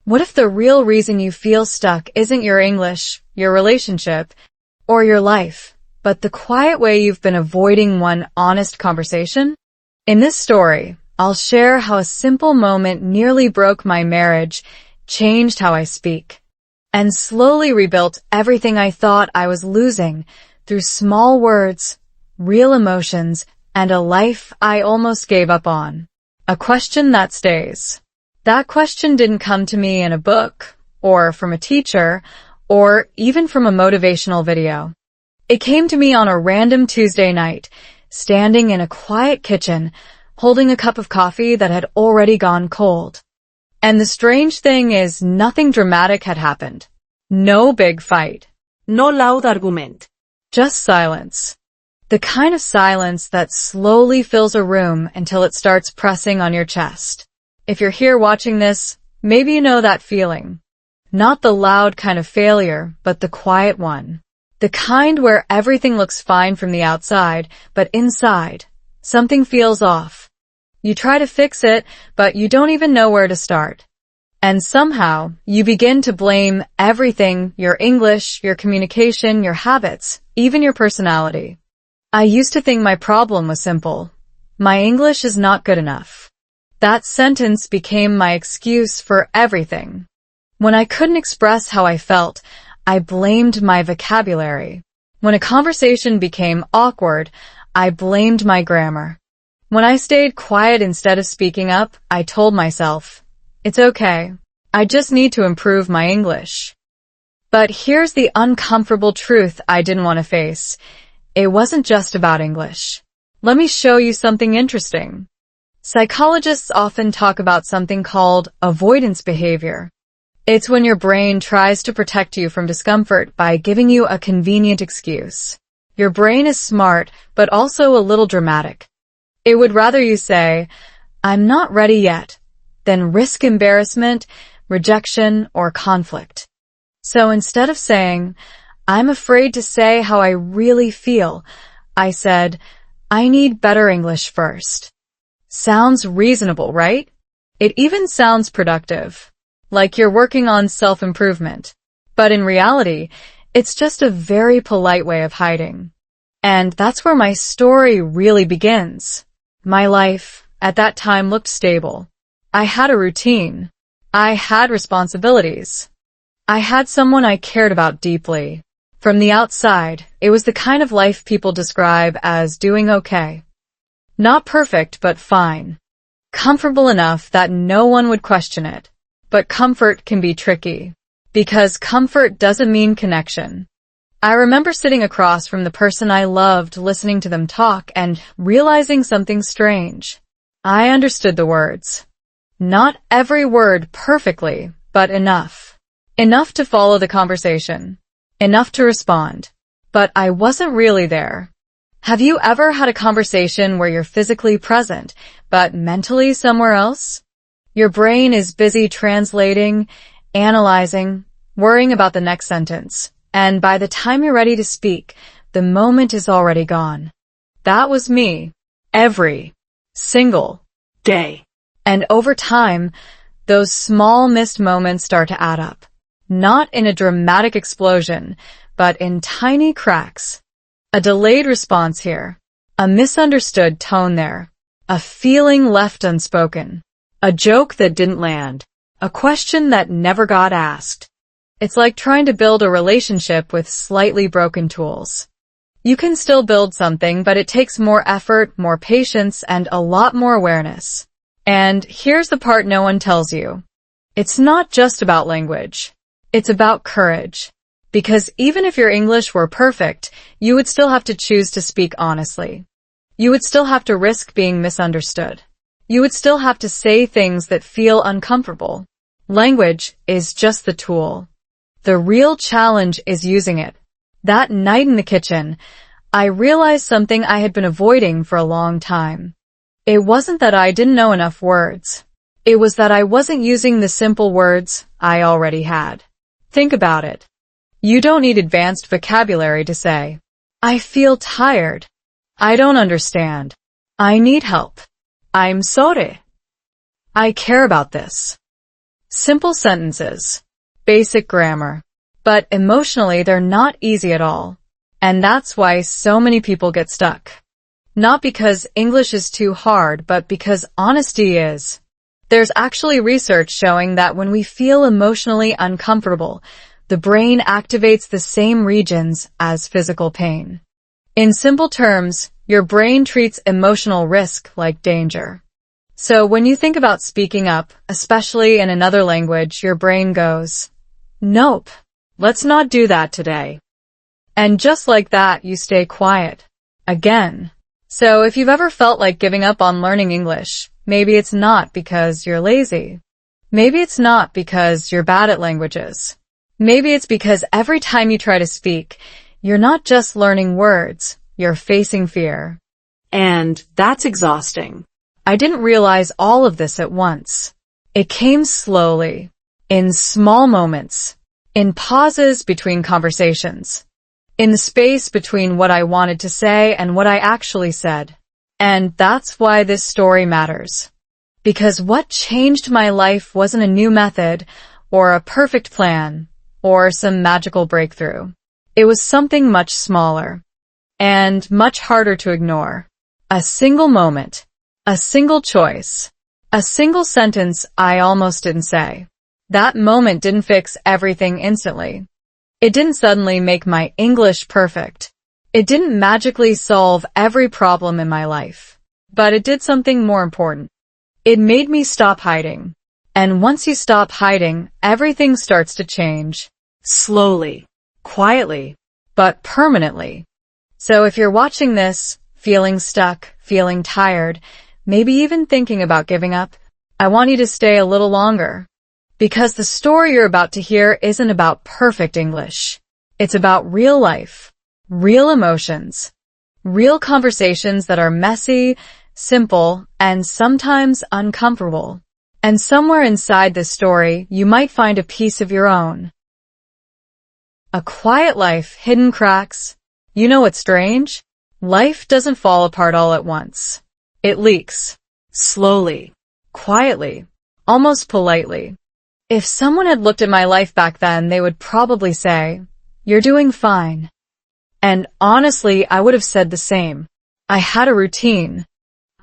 What if the real reason you feel stuck isn't your English, your relationship, or your life, but the quiet way you've been avoiding one honest conversation? In this story, I'll share how a simple moment nearly broke my marriage, changed how I speak, and slowly rebuilt everything I thought I was losing through small words, real emotions, and a life I almost gave up on. A question that stays. That question didn't come to me in a book, or from a teacher, or even from a motivational video. It came to me on a random Tuesday night, standing in a quiet kitchen, holding a cup of coffee that had already gone cold. And the strange thing is, nothing dramatic had happened. No big fight. No loud argument. Just silence. The kind of silence that slowly fills a room until it starts pressing on your chest. If you're here watching this, maybe you know that feeling. Not the loud kind of failure, but the quiet one. The kind where everything looks fine from the outside, but inside, something feels off. You try to fix it, but you don't even know where to start. And somehow, you begin to blame everything, your English, your communication, your habits, even your personality. I used to think my problem was simple. My English is not good enough. That sentence became my excuse for everything. When I couldn't express how I felt, I blamed my vocabulary. When a conversation became awkward, I blamed my grammar. When I stayed quiet instead of speaking up, I told myself, it's okay. I just need to improve my English. But here's the uncomfortable truth I didn't want to face. It wasn't just about English. Let me show you something interesting. Psychologists often talk about something called avoidance behavior. It's when your brain tries to protect you from discomfort by giving you a convenient excuse. Your brain is smart, but also a little dramatic. It would rather you say, I'm not ready yet, than risk embarrassment, rejection, or conflict. So instead of saying, I'm afraid to say how I really feel, I said, I need better English first. Sounds reasonable, right? It even sounds productive, like you're working on self-improvement. But in reality, it's just a very polite way of hiding. And that's where my story really begins. My life, at that time, looked stable. I had a routine. I had responsibilities. I had someone I cared about deeply. From the outside, it was the kind of life people describe as doing okay. Not perfect, but fine. Comfortable enough that no one would question it. But comfort can be tricky. Because comfort doesn't mean connection. I remember sitting across from the person I loved, listening to them talk, and realizing something strange. I understood the words. Not every word perfectly, but enough. Enough to follow the conversation. Enough to respond. But I wasn't really there. Have you ever had a conversation where you're physically present, but mentally somewhere else? Your brain is busy translating, analyzing, worrying about the next sentence. And by the time you're ready to speak, the moment is already gone. That was me. Every single day. And over time, those small missed moments start to add up. Not in a dramatic explosion, but in tiny cracks. A delayed response here. A misunderstood tone there. A feeling left unspoken. A joke that didn't land. A question that never got asked. It's like trying to build a relationship with slightly broken tools. You can still build something, but it takes more effort, more patience, and a lot more awareness. And here's the part no one tells you. It's not just about language. It's about courage. Because even if your English were perfect, you would still have to choose to speak honestly. You would still have to risk being misunderstood. You would still have to say things that feel uncomfortable. Language is just the tool. The real challenge is using it. That night in the kitchen, I realized something I had been avoiding for a long time. It wasn't that I didn't know enough words. It was that I wasn't using the simple words I already had. Think about it. You don't need advanced vocabulary to say, I feel tired. I don't understand. I need help. I'm sorry. I care about this. Simple sentences. Basic grammar. But emotionally, they're not easy at all. And that's why so many people get stuck. Not because English is too hard, but because honesty is. There's actually research showing that when we feel emotionally uncomfortable, the brain activates the same regions as physical pain. In simple terms, your brain treats emotional risk like danger. So when you think about speaking up, especially in another language, your brain goes, "Nope, let's not do that today." And just like that, you stay quiet. Again. So if you've ever felt like giving up on learning English, maybe it's not because you're lazy. Maybe it's not because you're bad at languages. Maybe it's because every time you try to speak, you're not just learning words, you're facing fear. And that's exhausting. I didn't realize all of this at once. It came slowly, in small moments, in pauses between conversations, in the space between what I wanted to say and what I actually said. And that's why this story matters. Because what changed my life wasn't a new method, or a perfect plan, or some magical breakthrough. It was something much smaller, and much harder to ignore. A single moment, a single choice, a single sentence I almost didn't say. That moment didn't fix everything instantly. It didn't suddenly make my English perfect. It didn't magically solve every problem in my life. But it did something more important. It made me stop hiding. And once you stop hiding, everything starts to change. Slowly. Quietly. But permanently. So if you're watching this, feeling stuck, feeling tired, maybe even thinking about giving up, I want you to stay a little longer. Because the story you're about to hear isn't about perfect English. It's about real life, real emotions, real conversations that are messy, simple, and sometimes uncomfortable. And somewhere inside this story, you might find a piece of your own. A quiet life, hidden cracks. You know what's strange? Life doesn't fall apart all at once. It leaks. Slowly. Quietly. Almost politely. If someone had looked at my life back then, they would probably say, "You're doing fine." And honestly, I would have said the same. I had a routine.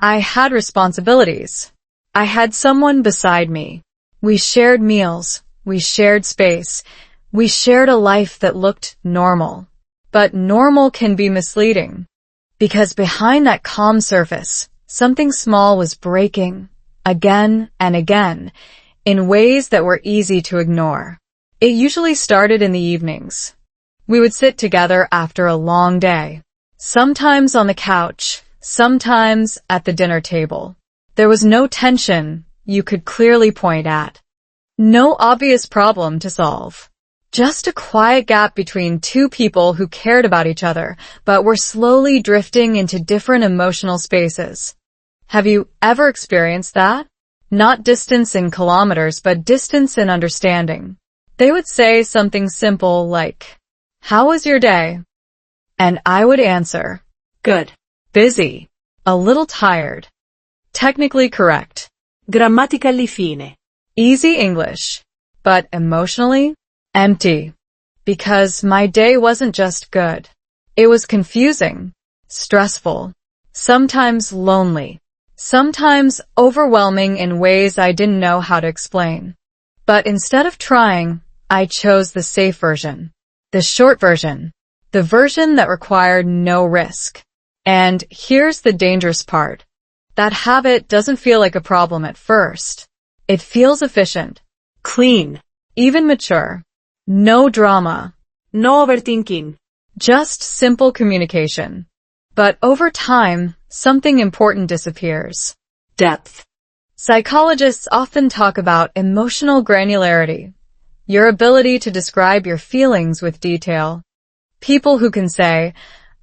I had responsibilities. I had someone beside me. We shared meals. We shared space. We shared a life that looked normal. But normal can be misleading. Because behind that calm surface, something small was breaking, again and again, in ways that were easy to ignore. It usually started in the evenings. We would sit together after a long day. Sometimes on the couch, sometimes at the dinner table. There was no tension you could clearly point at. No obvious problem to solve. Just a quiet gap between two people who cared about each other, but were slowly drifting into different emotional spaces. Have you ever experienced that? Not distance in kilometers, but distance in understanding. They would say something simple like, "How was your day?" And I would answer, Good. "Busy. A little tired." Technically correct. Grammatically fine. Easy English. But emotionally? Empty. Because my day wasn't just good. It was confusing, stressful, sometimes lonely, sometimes overwhelming in ways I didn't know how to explain. But instead of trying, I chose the safe version, the short version, the version that required no risk. And here's the dangerous part. That habit doesn't feel like a problem at first. It feels efficient, Clean. even mature. No drama. No overthinking. Just simple communication. But over time, something important disappears. Depth. Psychologists often talk about emotional granularity, your ability to describe your feelings with detail. People who can say,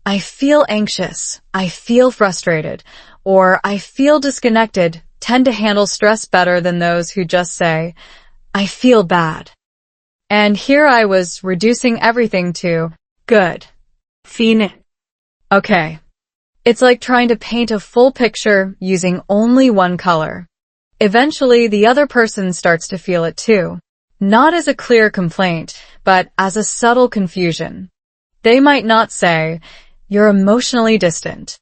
"I feel anxious, I feel frustrated," or "I feel disconnected," tend to handle stress better than those who just say, "I feel bad." And here I was reducing everything to good. Fine. Okay. It's like trying to paint a full picture using only one color. Eventually, the other person starts to feel it too. Not as a clear complaint, but as a subtle confusion. They might not say, "You're emotionally distant."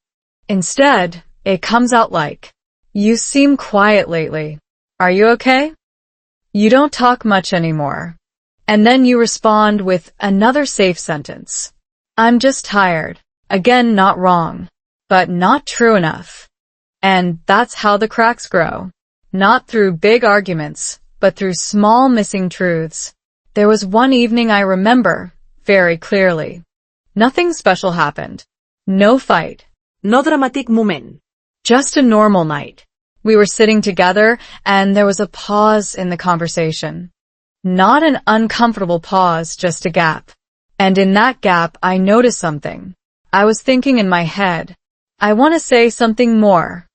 Instead, it comes out like, "You seem quiet lately. Are you okay? You don't talk much anymore." And then you respond with another safe sentence. "I'm just tired." Again, not wrong, but not true enough. And that's how the cracks grow. Not through big arguments, but through small missing truths. There was one evening I remember very clearly. Nothing special happened. No fight. No dramatic moment. Just a normal night. We were sitting together and there was a pause in the conversation. Not an uncomfortable pause, just a gap. And in that gap, I noticed something. I was thinking in my head, I want to say something more.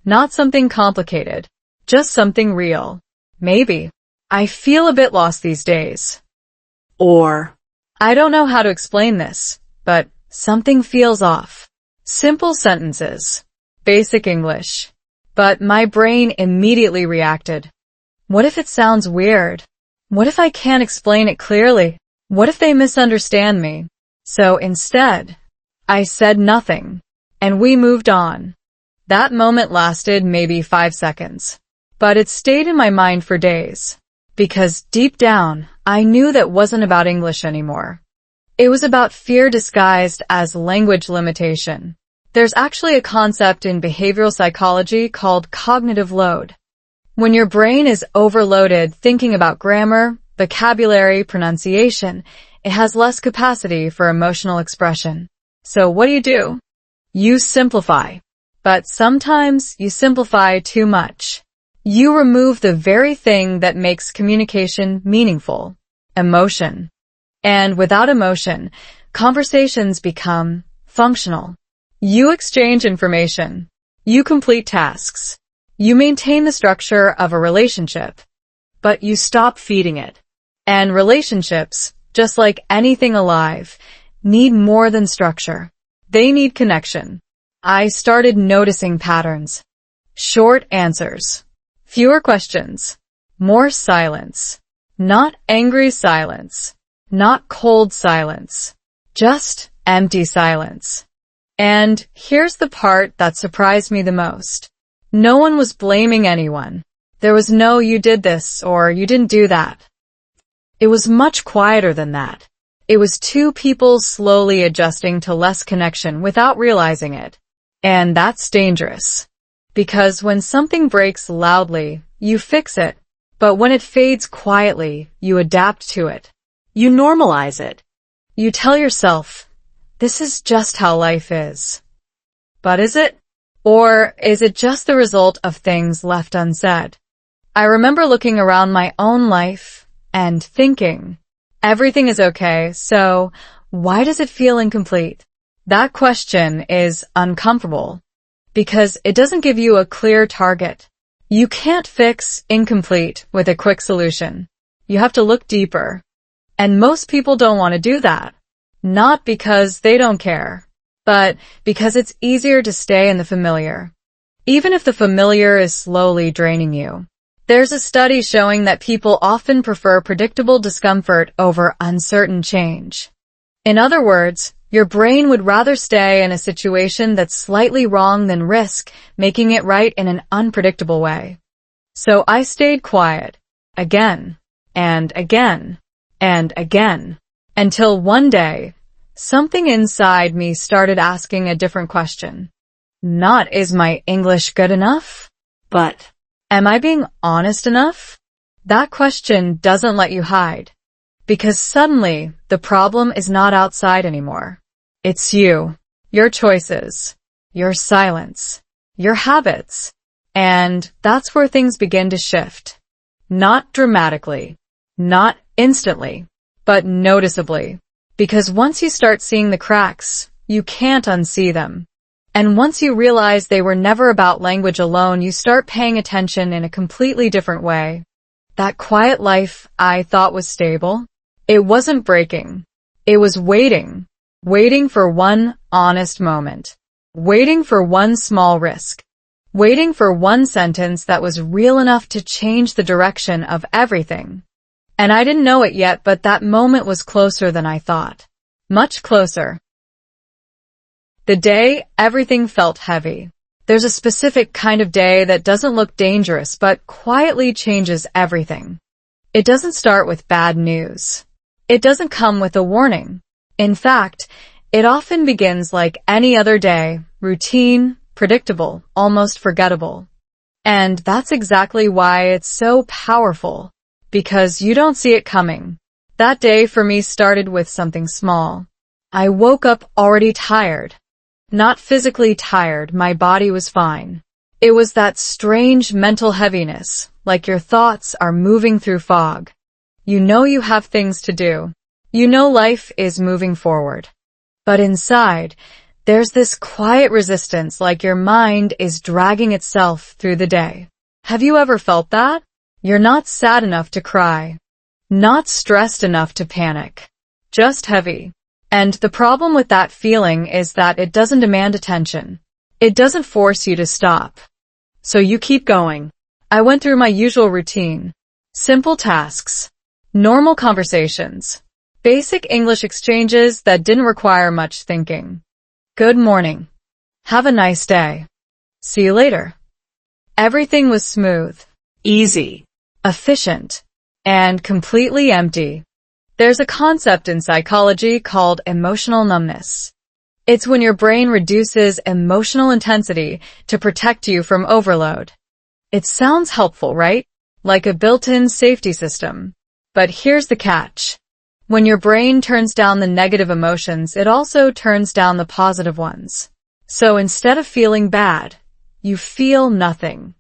Not something complicated, just something real. Maybe. I feel a bit lost these days. Or, I don't know how to explain this, but something feels off. Simple sentences. Basic English. But my brain immediately reacted. What if it sounds weird? What if I can't explain it clearly? What if they misunderstand me? So instead, I said nothing, and we moved on. That moment lasted maybe 5 seconds, but it stayed in my mind for days, because deep down, I knew that wasn't about English anymore. It was about fear disguised as language limitation. There's actually a concept in behavioral psychology called cognitive load. When your brain is overloaded thinking about grammar, vocabulary, pronunciation, it has less capacity for emotional expression. So what do? You simplify. But sometimes you simplify too much. You remove the very thing that makes communication meaningful. Emotion. And without emotion, conversations become functional. You exchange information. You complete tasks. You maintain the structure of a relationship. But you stop feeding it. And relationships, just like anything alive, need more than structure. They need connection. I started noticing patterns. Short answers. Fewer questions. More silence. Not angry silence. Not cold silence. Just empty silence. And here's the part that surprised me the most. No one was blaming anyone. There was no "you did this" or "you didn't do that." It was much quieter than that. It was two people slowly adjusting to less connection without realizing it. And that's dangerous. Because when something breaks loudly, you fix it. But when it fades quietly, you adapt to it. you normalize it. You tell yourself, this is just how life is. But is it? Or is it just the result of things left unsaid? I remember looking around my own life and thinking, everything is okay, so why does it feel incomplete? That question is uncomfortable because it doesn't give you a clear target. You can't fix incomplete with a quick solution. You have to look deeper. And most people don't want to do that. Not because they don't care, but because it's easier to stay in the familiar. Even if the familiar is slowly draining you. There's a study showing that people often prefer predictable discomfort over uncertain change. In other words, your brain would rather stay in a situation that's slightly wrong than risk making it right in an unpredictable way. So I stayed quiet, again, and again, and again, until one day, something inside me started asking a different question. Not, is my English good enough? But, am I being honest enough? That question doesn't let you hide. Because suddenly, the problem is not outside anymore. It's you, your choices, your silence, your habits. And that's where things begin to shift. Not dramatically, not instantly, but noticeably. Because once you start seeing the cracks, you can't unsee them. And once you realize they were never about language alone, you start paying attention in a completely different way. That quiet life I thought was stable, it wasn't breaking. It was waiting. Waiting for one honest moment. Waiting for one small risk. waiting for one sentence that was real enough to change the direction of everything. And I didn't know it yet, but that moment was closer than I thought. Much closer. The day everything felt heavy. There's a specific kind of day that doesn't look dangerous but quietly changes everything. It doesn't start with bad news. It doesn't come with a warning. In fact, it often begins like any other day, routine, predictable, almost forgettable. And that's exactly why it's so powerful, because you don't see it coming. That day for me started with something small. I woke up already tired. Not physically tired, my body was fine. It was that strange mental heaviness, like your thoughts are moving through fog. You know you have things to do. You know life is moving forward. But inside, there's this quiet resistance, like your mind is dragging itself through the day. Have you ever felt that? You're not sad enough to cry. Not stressed enough to panic. Just heavy. And the problem with that feeling is that it doesn't demand attention. It doesn't force you to stop. So you keep going. I went through my usual routine. Simple tasks. Normal conversations. Basic English exchanges that didn't require much thinking. Good morning. Have a nice day. See you later. Everything was smooth, Easy. efficient, and completely empty. There's a concept in psychology called emotional numbness. It's when your brain reduces emotional intensity to protect you from overload. It sounds helpful, right? Like a built-in safety system. But here's the catch. When your brain turns down the negative emotions, it also turns down the positive ones. So instead of feeling bad, you feel nothing.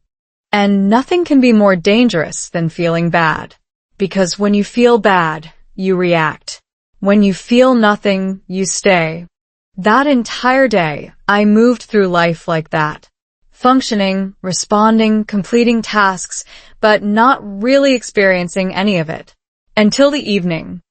And nothing can be more dangerous than feeling bad. Because when you feel bad, you react. When you feel nothing, you stay. That entire day, I moved through life like that. Functioning, responding, completing tasks, but not really experiencing any of it. Until the evening.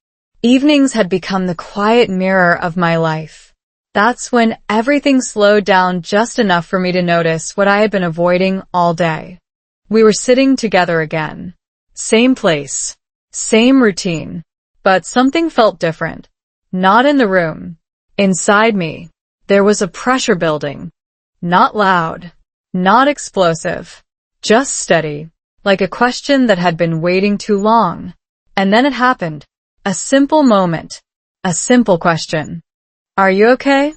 Evenings had become the quiet mirror of my life. That's when everything slowed down just enough for me to notice what I had been avoiding all day. We were sitting together again. Same place. Same routine. But something felt different. Not in the room. Inside me. There was a pressure building. Not loud. Not explosive. Just steady. Like a question that had been waiting too long. And then it happened. A simple moment. A simple question. Are you okay?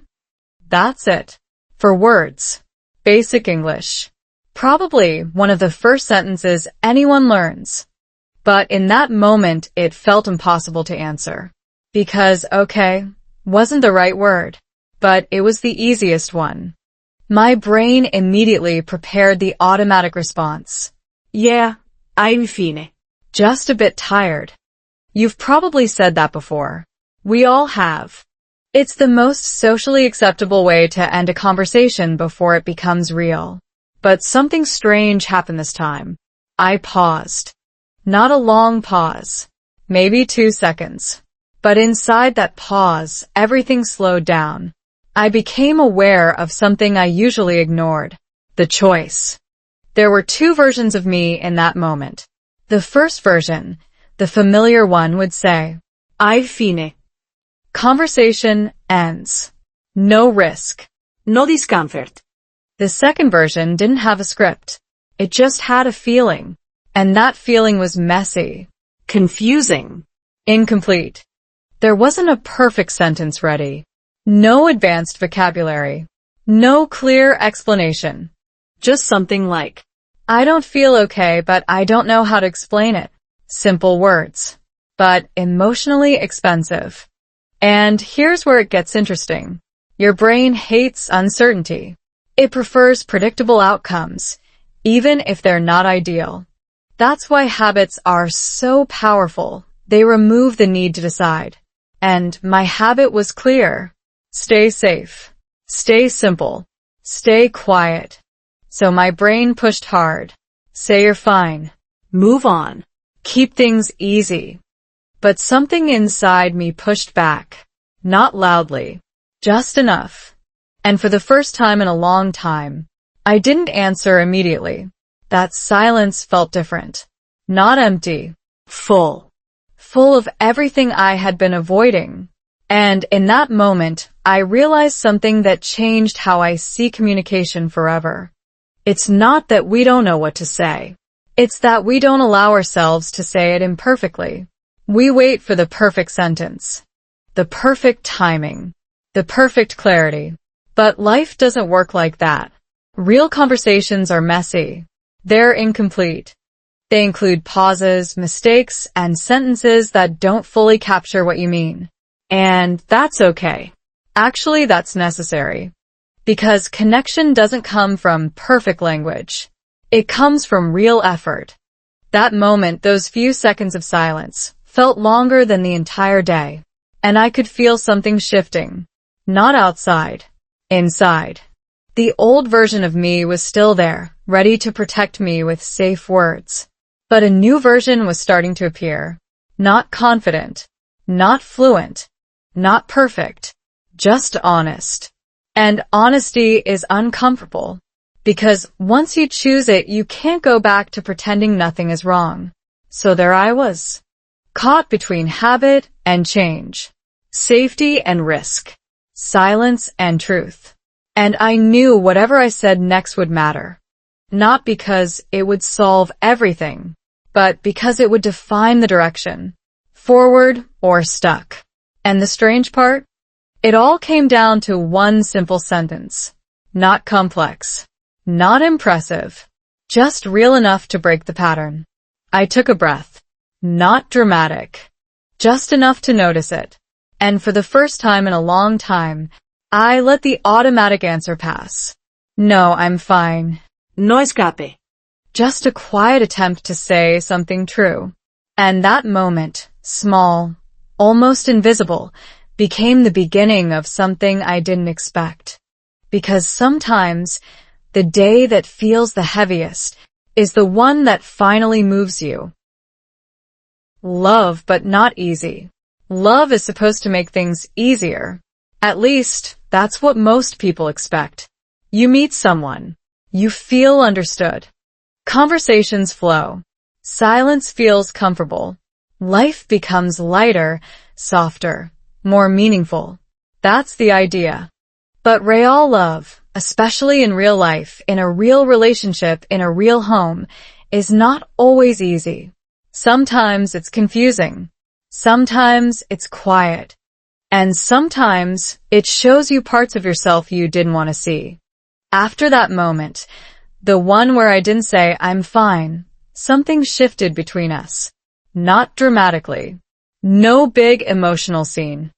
That's it. For words. Basic English. Probably one of the first sentences anyone learns. But in that moment, it felt impossible to answer. Because okay wasn't the right word. But it was the easiest one. My brain immediately prepared the automatic response. Yeah, I'm fine. Just a bit tired. You've probably said that before. We all have. It's the most socially acceptable way to end a conversation before it becomes real. But something strange happened this time. I paused. Not a long pause. Maybe 2 seconds. But inside that pause, everything slowed down. I became aware of something I usually ignored. The choice. There were 2 versions of me in that moment. The first version, the familiar one, would say, I'm fine. Conversation ends. No risk. No discomfort. The second version didn't have a script. It just had a feeling. And that feeling was messy. Confusing. Incomplete. There wasn't a perfect sentence ready. No advanced vocabulary. No clear explanation. Just something like, I don't feel okay, but I don't know how to explain it. Simple words. But emotionally expensive. And here's where it gets interesting. Your brain hates uncertainty. It prefers predictable outcomes, even if they're not ideal. That's why habits are so powerful. They remove the need to decide. And my habit was clear. Stay safe. Stay simple. Stay quiet. So my brain pushed hard. Say you're fine. move on. Keep things easy. But something inside me pushed back. Not loudly. Just enough. And for the first time in a long time, I didn't answer immediately. That silence felt different. Not empty. Full. Full of everything I had been avoiding. And in that moment, I realized something that changed how I see communication forever. It's not that we don't know what to say. It's that we don't allow ourselves to say it imperfectly. We wait for the perfect sentence, the perfect timing, the perfect clarity. But life doesn't work like that. Real conversations are messy. They're incomplete. They include pauses, mistakes, and sentences that don't fully capture what you mean. And that's okay. Actually, that's necessary. Because connection doesn't come from perfect language. It comes from real effort. That moment, those few seconds of silence, felt longer than the entire day. And I could feel something shifting. Not outside. Inside. The old version of me was still there, ready to protect me with safe words. But a new version was starting to appear. Not confident. Not fluent. Not perfect. Just honest. And honesty is uncomfortable. Because once you choose it, you can't go back to pretending nothing is wrong. So there I was. Caught between habit and change. Safety and risk. Silence and truth. And I knew whatever I said next would matter. Not because it would solve everything, but because it would define the direction. Forward or stuck. And the strange part? It all came down to one simple sentence. Not complex. Not impressive. Just real enough to break the pattern. I took a breath. Not dramatic. Just enough to notice it. And for the first time in a long time, I let the automatic answer pass. No, I'm fine. No escape. Just a quiet attempt to say something true. And that moment, small, almost invisible, became the beginning of something I didn't expect. Because sometimes, the day that feels the heaviest is the one that finally moves you. Love, but not easy. Love is supposed to make things easier. At least, that's what most people expect. You meet someone. You feel understood. Conversations flow. Silence feels comfortable. Life becomes lighter, softer, more meaningful. That's the idea. But real love, especially in real life, in a real relationship, in a real home, is not always easy. Sometimes it's confusing. Sometimes it's quiet. And sometimes it shows you parts of yourself you didn't want to see. After that moment, the one where I didn't say, I'm fine, something shifted between us. Not dramatically. No big emotional scene.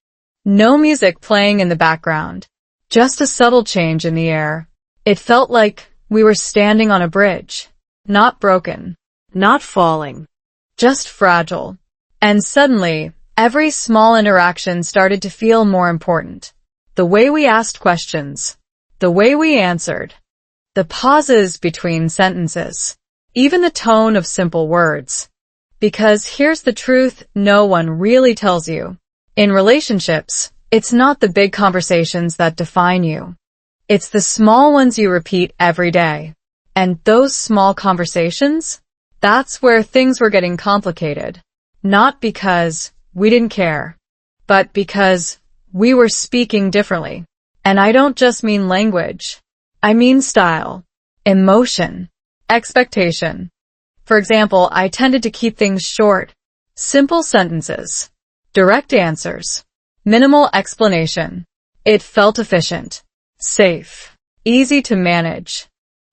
No music playing in the background. Just a subtle change in the air. It felt like we were standing on a bridge. Not broken. Not falling. Just fragile. And suddenly, every small interaction started to feel more important. The way we asked questions. The way we answered. The pauses between sentences. Even the tone of simple words. Because here's the truth no one really tells you. In relationships, it's not the big conversations that define you. It's the small ones you repeat every day. And those small conversations? That's where things were getting complicated. Not because we didn't care, but because we were speaking differently. And I don't just mean language. I mean style, emotion, expectation. For example, I tended to keep things short, simple sentences, direct answers, minimal explanation. It felt efficient, safe, easy to manage.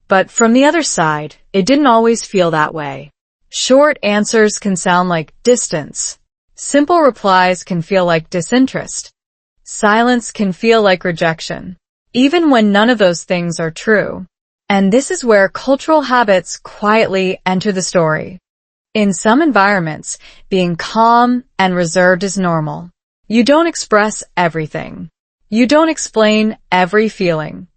But from the other side, it didn't always feel that way. Short answers can sound like distance. Simple replies can feel like disinterest. Silence can feel like rejection, even when none of those things are true. And this is where cultural habits quietly enter the story. In some environments, being calm and reserved is normal. You don't express everything. You don't explain every feeling.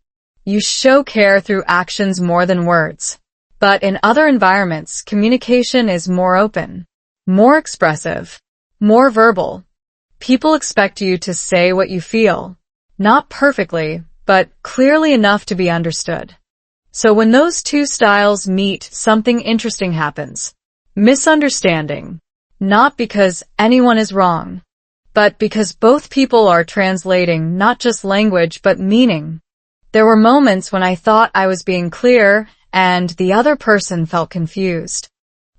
You show care through actions more than words. But in other environments, communication is more open, more expressive, more verbal. People expect you to say what you feel, not perfectly, but clearly enough to be understood. So when those two styles meet, something interesting happens. Misunderstanding. Not because anyone is wrong, but because both people are translating not just language but meaning. There were moments when I thought I was being clear and the other person felt confused.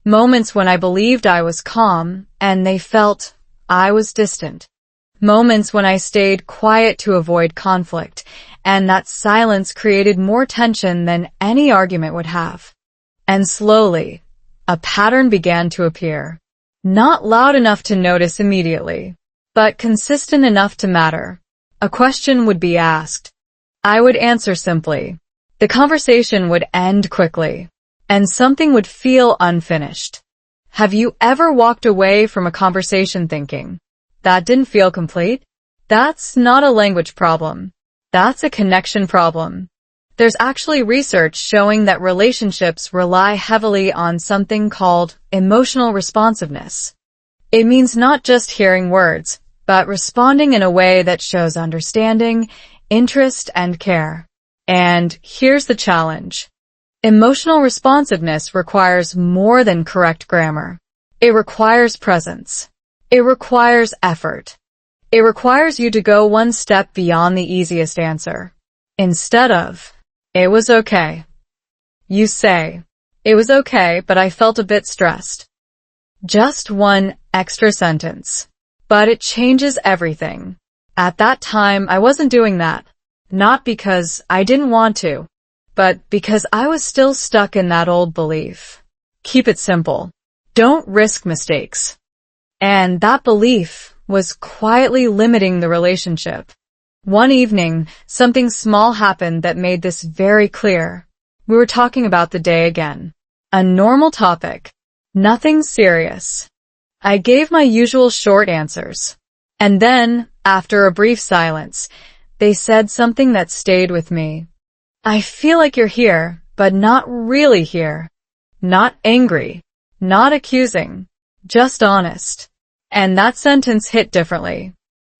Moments when I believed I was calm and they felt I was distant. Moments when I stayed quiet to avoid conflict, and that silence created more tension than any argument would have. And slowly, a pattern began to appear. Not loud enough to notice immediately, but consistent enough to matter. A question would be asked. I would answer simply. The conversation would end quickly, and something would feel unfinished. Have you ever walked away from a conversation thinking, that didn't feel complete? That's not a language problem. That's a connection problem. There's actually research showing that relationships rely heavily on something called emotional responsiveness. It means not just hearing words, but responding in a way that shows understanding, interest, and care. And here's the challenge. Emotional responsiveness requires more than correct grammar. It requires presence. It requires effort. It requires you to go one step beyond the easiest answer. Instead of, it was okay. You say, it was okay, but I felt a bit stressed. Just one extra sentence. But it changes everything. At that time, I wasn't doing that. Not because I didn't want to, but because I was still stuck in that old belief. Keep it simple. Don't risk mistakes. And that belief was quietly limiting the relationship. One evening, something small happened that made this very clear. We were talking about the day again. A normal topic. Nothing serious. I gave my usual short answers. And then, after a brief silence, they said something that stayed with me. I feel like you're here, but not really here. Not angry. Not accusing. Just honest. And that sentence hit differently.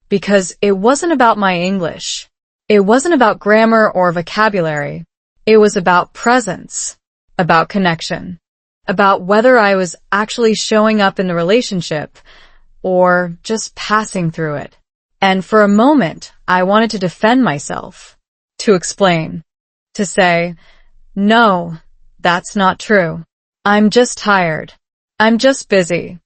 Because it wasn't about my English. It wasn't about grammar or vocabulary. It was about presence. About connection. About whether I was actually showing up in the relationship or just passing through it. And for a moment, I wanted to defend myself. To explain. To say, no, that's not true. I'm just tired. I'm just busy.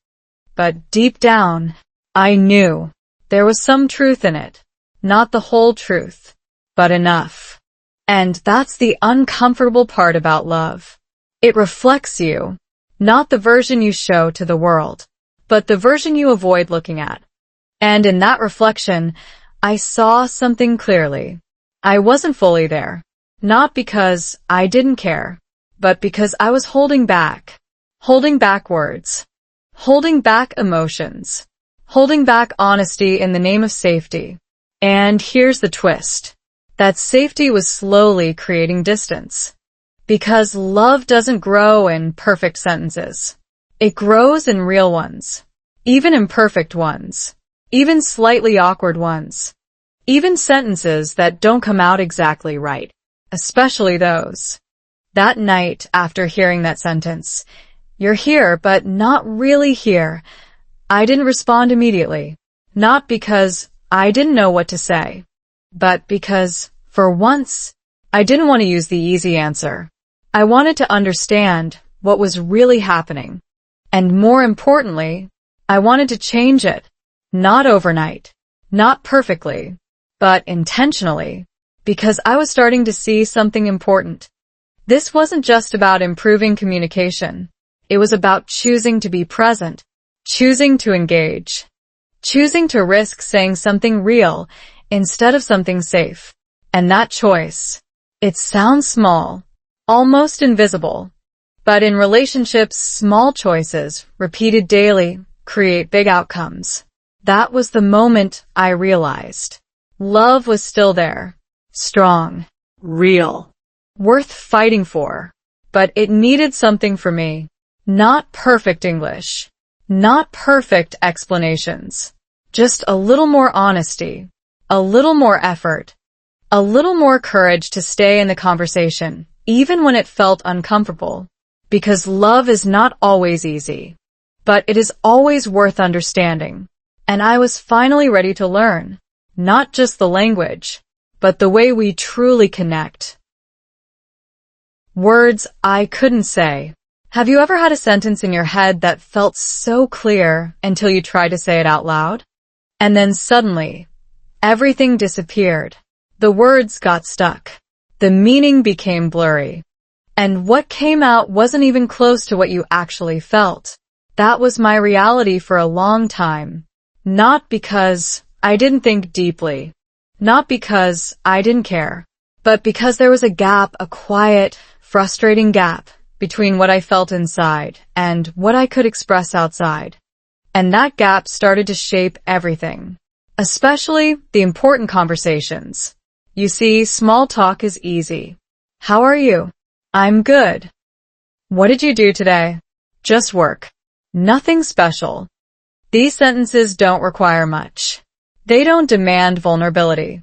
But deep down, I knew there was some truth in it. Not the whole truth, but enough. And that's the uncomfortable part about love. It reflects you, not the version you show to the world, but the version you avoid looking at. And in that reflection, I saw something clearly. I wasn't fully there. Not because I didn't care, but because I was holding back. Holding back words. Holding back emotions. Holding back honesty in the name of safety. And here's the twist. That safety was slowly creating distance. Because love doesn't grow in perfect sentences. It grows in real ones. Even imperfect ones. Even slightly awkward ones. Even sentences that don't come out exactly right. Especially those. That night, after hearing that sentence, you're here, but not really here, I didn't respond immediately. Not because I didn't know what to say, but because, for once, I didn't want to use the easy answer. I wanted to understand what was really happening. And more importantly, I wanted to change it. Not overnight. Not perfectly. But intentionally. Because I was starting to see something important. This wasn't just about improving communication. It was about choosing to be present. Choosing to engage. Choosing to risk saying something real instead of something safe. And that choice, it sounds small, almost invisible. But in relationships, small choices, repeated daily, create big outcomes. That was the moment I realized. Love was still there. Strong. Real. Worth fighting for. But it needed something from me. Not perfect English. Not perfect explanations. Just a little more honesty. A little more effort. A little more courage to stay in the conversation, even when it felt uncomfortable. Because love is not always easy, but it is always worth understanding. And I was finally ready to learn, not just the language, but the way we truly connect. Words I couldn't say. Have you ever had a sentence in your head that felt so clear until you tried to say it out loud? And then suddenly, everything disappeared. The words got stuck. The meaning became blurry. And what came out wasn't even close to what you actually felt. That was my reality for a long time. Not because I didn't think deeply. Not because I didn't care. But because there was a gap, a quiet, frustrating gap between what I felt inside and what I could express outside. And that gap started to shape everything. Especially the important conversations. You see, small talk is easy. How are you? I'm good. What did you do today? Just work. Nothing special. These sentences don't require much. They don't demand vulnerability.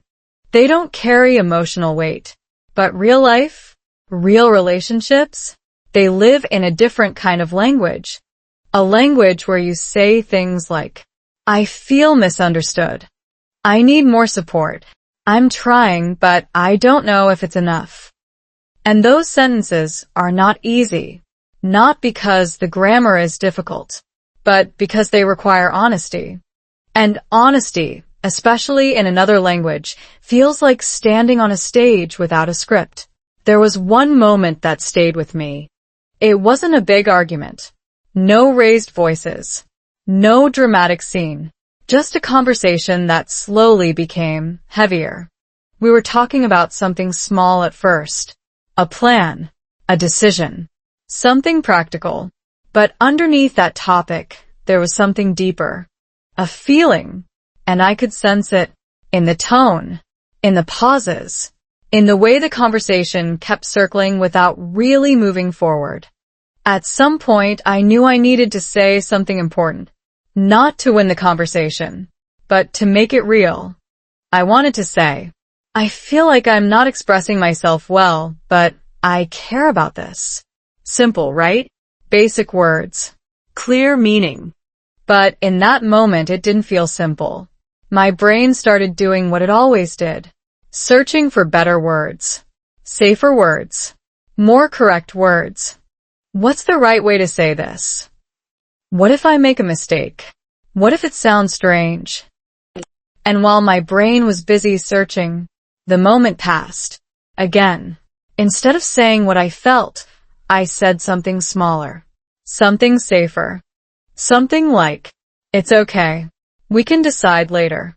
They don't carry emotional weight. But real life, real relationships, they live in a different kind of language. A language where you say things like, I feel misunderstood. I need more support. I'm trying, but I don't know if it's enough. And those sentences are not easy, not because the grammar is difficult, but because they require honesty. And honesty, especially in another language, feels like standing on a stage without a script. There was one moment that stayed with me. It wasn't a big argument. No raised voices. No dramatic scene. Just a conversation that slowly became heavier. We were talking about something small at first. A plan, a decision, something practical. But underneath that topic, there was something deeper. A feeling, and I could sense it in the tone, in the pauses, in the way the conversation kept circling without really moving forward. At some point, I knew I needed to say something important. Not to win the conversation, but to make it real. I wanted to say, I feel like I'm not expressing myself well, but I care about this. Simple, right? Basic words. Clear meaning. But in that moment, it didn't feel simple. My brain started doing what it always did. Searching for better words. Safer words. More correct words. What's the right way to say this? What if I make a mistake? What if it sounds strange? And while my brain was busy searching, the moment passed. Again. Instead of saying what I felt, I said something smaller. Something safer. Something like, it's okay. We can decide later.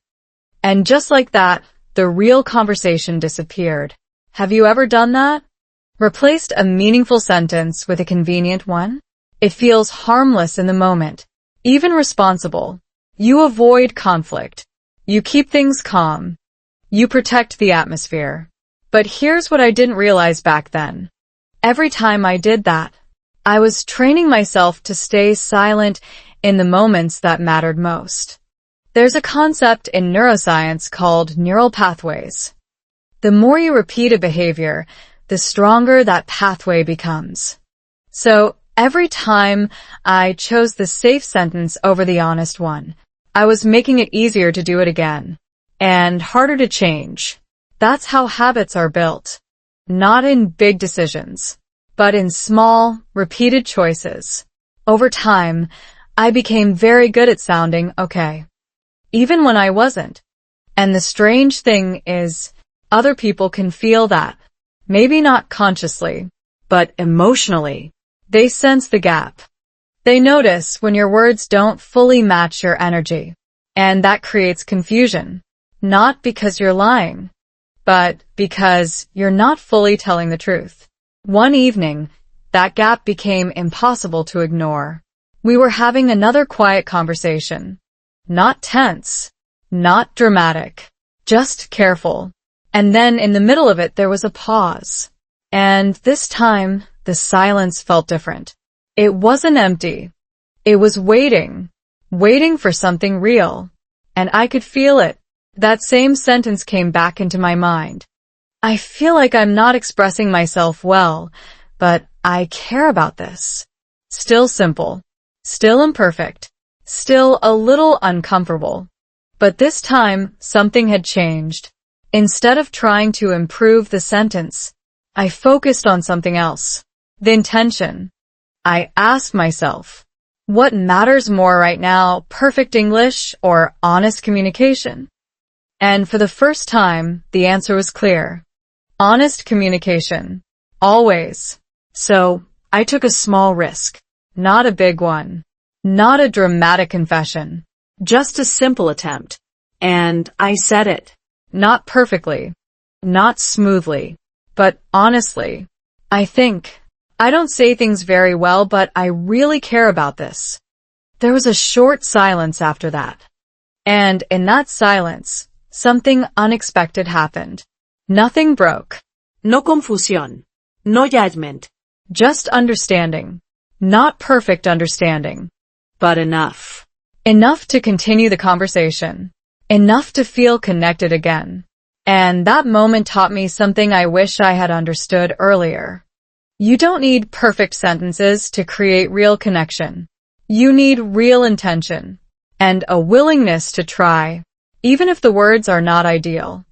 And just like that, the real conversation disappeared. Have you ever done that? Replaced a meaningful sentence with a convenient one? It feels harmless in the moment, even responsible. You avoid conflict. You keep things calm. You protect the atmosphere. But here's what I didn't realize back then. Every time I did that, I was training myself to stay silent in the moments that mattered most. There's a concept in neuroscience called neural pathways. The more you repeat a behavior, the stronger that pathway becomes. So, every time I chose the safe sentence over the honest one, I was making it easier to do it again. And harder to change. That's how habits are built. Not in big decisions, but in small, repeated choices. Over time, I became very good at sounding okay. Even when I wasn't. And the strange thing is, other people can feel that. Maybe not consciously, but emotionally. They sense the gap. They notice when your words don't fully match your energy. And that creates confusion. Not because you're lying, but because you're not fully telling the truth. One evening, that gap became impossible to ignore. We were having another quiet conversation. Not tense, not dramatic, just careful. And then in the middle of it, there was a pause. And this time, the silence felt different. It wasn't empty. It was waiting for something real. And I could feel it. That same sentence came back into my mind. I feel like I'm not expressing myself well, but I care about this. Still simple. Still imperfect. Still a little uncomfortable. But this time, something had changed. Instead of trying to improve the sentence, I focused on something else. The intention. I asked myself, what matters more right now, perfect English or honest communication? And for the first time, the answer was clear. Honest communication. Always. So, I took a small risk. Not a big one. Not a dramatic confession. Just a simple attempt. And I said it. Not perfectly. Not smoothly. But honestly. I don't say things very well, but I really care about this. There was a short silence after that. And in that silence, something unexpected happened. Nothing broke. No confusión. No judgment. Just understanding. Not perfect understanding. But enough. Enough to continue the conversation. Enough to feel connected again. And that moment taught me something I wish I had understood earlier. You don't need perfect sentences to create real connection. You need real intention. And a willingness to try. Even if the words are not ideal.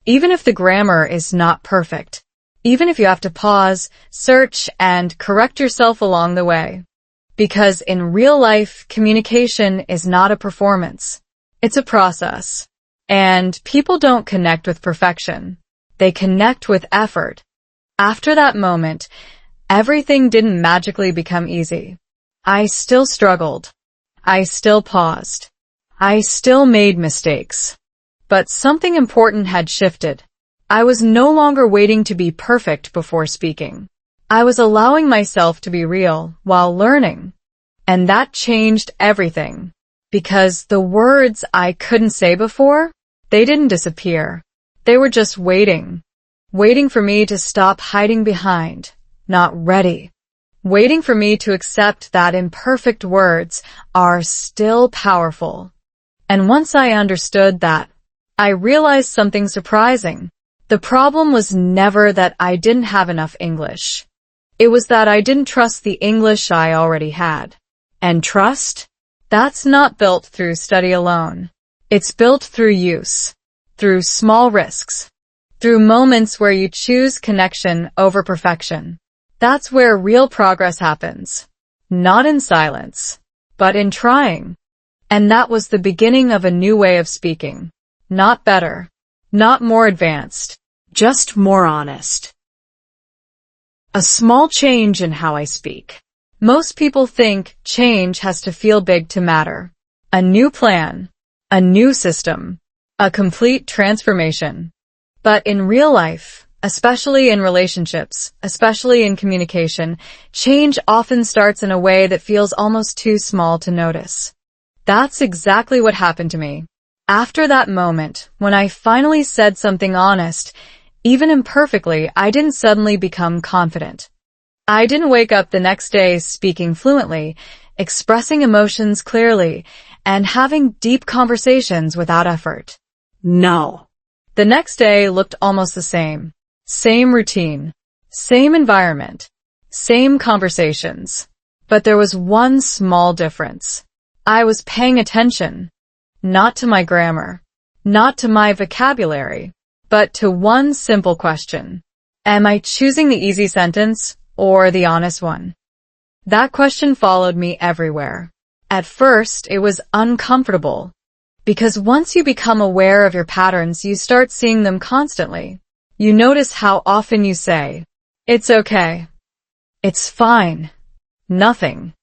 Even if the grammar is not perfect. Even if you have to pause, search, and correct yourself along the way. Because in real life, communication is not a performance. It's a process. And people don't connect with perfection. They connect with effort. After that moment, everything didn't magically become easy. I still struggled. I still paused. I still made mistakes. But something important had shifted. I was no longer waiting to be perfect before speaking. I was allowing myself to be real while learning. And that changed everything. Because the words I couldn't say before, they didn't disappear. They were just waiting. Waiting for me to stop hiding behind. Not ready. Waiting for me to accept that imperfect words are still powerful. And once I understood that, I realized something surprising. The problem was never that I didn't have enough English. It was that I didn't trust the English I already had. And trust? That's not built through study alone. It's built through use. Through small risks. Through moments where you choose connection over perfection. That's where real progress happens. Not in silence, but in trying. And that was the beginning of a new way of speaking. Not better. Not more advanced. Just more honest. A small change in how I speak. Most people think change has to feel big to matter. A new plan. A new system. A complete transformation. But in real life, especially in relationships, especially in communication, change often starts in a way that feels almost too small to notice. That's exactly what happened to me. After that moment, when I finally said something honest, even imperfectly, I didn't suddenly become confident. I didn't wake up the next day speaking fluently, expressing emotions clearly, and having deep conversations without effort. No. The next day looked almost the same. Same routine. Same environment. Same conversations. But there was one small difference. I was paying attention. Not to my grammar. Not to my vocabulary. But to one simple question. Am I choosing the easy sentence or the honest one? That question followed me everywhere. At first, it was uncomfortable. Because once you become aware of your patterns, you start seeing them constantly. You notice how often you say, "It's okay. It's fine. Nothing."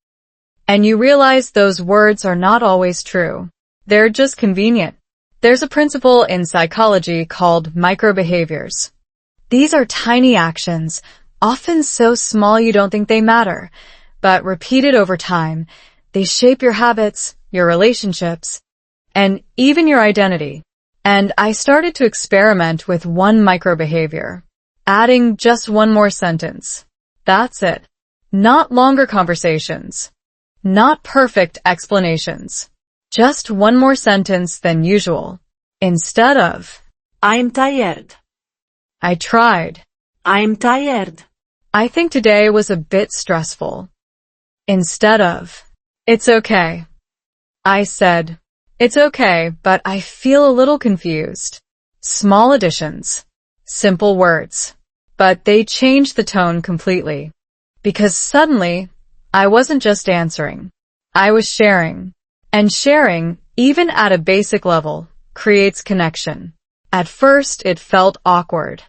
And you realize those words are not always true. They're just convenient. There's a principle in psychology called microbehaviors. These are tiny actions, often so small you don't think they matter, but repeated over time, they shape your habits, your relationships, and even your identity. And I started to experiment with one microbehavior, adding just one more sentence. That's it. Not longer conversations. Not perfect explanations. Just one more sentence than usual. Instead of, I'm tired. I tried. I'm tired. I think today was a bit stressful. Instead of, it's okay, I said, it's okay, but I feel a little confused. Small additions. Simple words. But they changed the tone completely. Because suddenly, I wasn't just answering. I was sharing. And sharing, even at a basic level, creates connection. At first, it felt awkward.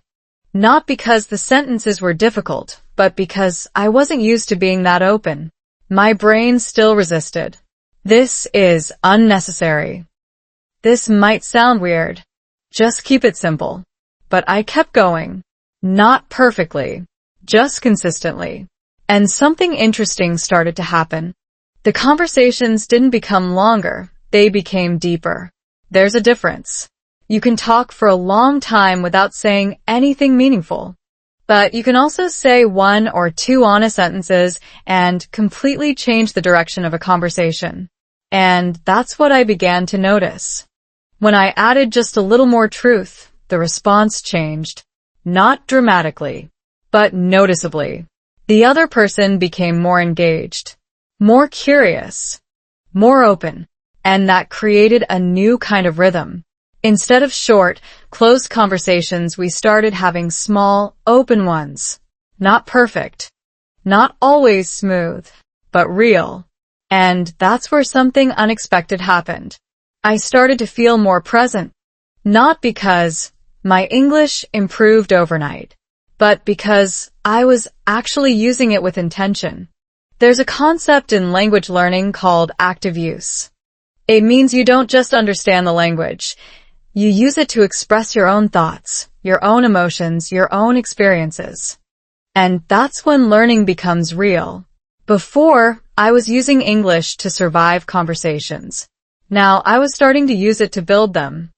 Not because the sentences were difficult, but because I wasn't used to being that open. My brain still resisted. This is unnecessary. This might sound weird. Just keep it simple. But I kept going. Not perfectly. Just consistently. And something interesting started to happen. The conversations didn't become longer. They became deeper. There's a difference. You can talk for a long time without saying anything meaningful. But you can also say 1 or 2 honest sentences and completely change the direction of a conversation. And that's what I began to notice. When I added just a little more truth, the response changed. Not dramatically, but noticeably. The other person became more engaged, more curious, more open, and that created a new kind of rhythm. Instead of short, closed conversations, we started having small, open ones. Not perfect. Not always smooth, but real. And that's where something unexpected happened. I started to feel more present. Not because my English improved overnight, but because I was actually using it with intention. There's a concept in language learning called active use. It means you don't just understand the language. You use it to express your own thoughts, your own emotions, your own experiences. And that's when learning becomes real. Before, I was using English to survive conversations. Now I was starting to use it to build them.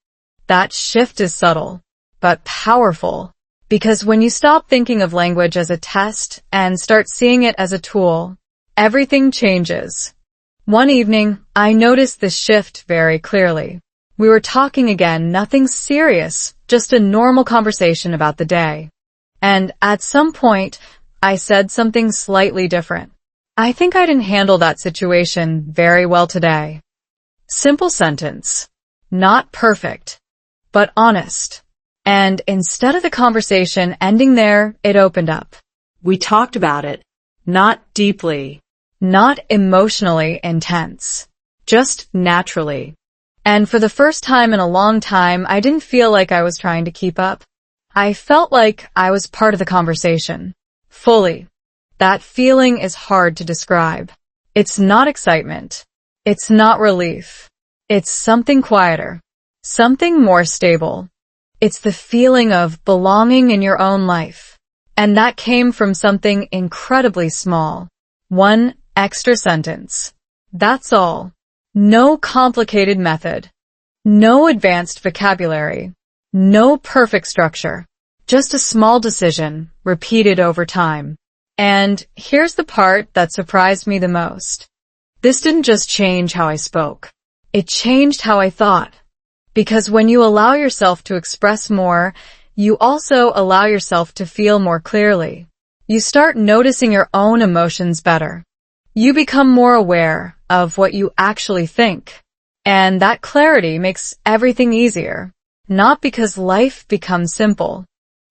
That shift is subtle, but powerful. Because when you stop thinking of language as a test and start seeing it as a tool, everything changes. One evening, I noticed this shift very clearly. We were talking again, nothing serious, just a normal conversation about the day. And at some point, I said something slightly different. I think I didn't handle that situation very well today. Simple sentence. Not perfect, but honest. And instead of the conversation ending there, it opened up. We talked about it. Not deeply. Not emotionally intense. Just naturally. And for the first time in a long time, I didn't feel like I was trying to keep up. I felt like I was part of the conversation. Fully. That feeling is hard to describe. It's not excitement. It's not relief. It's something quieter. Something more stable. It's the feeling of belonging in your own life. And that came from something incredibly small. 1 extra sentence. That's all. No complicated method. No advanced vocabulary. No perfect structure. Just a small decision, repeated over time. And here's the part that surprised me the most. This didn't just change how I spoke. It changed how I thought. Because when you allow yourself to express more, you also allow yourself to feel more clearly. You start noticing your own emotions better. You become more aware of what you actually think. And that clarity makes everything easier. Not because life becomes simple,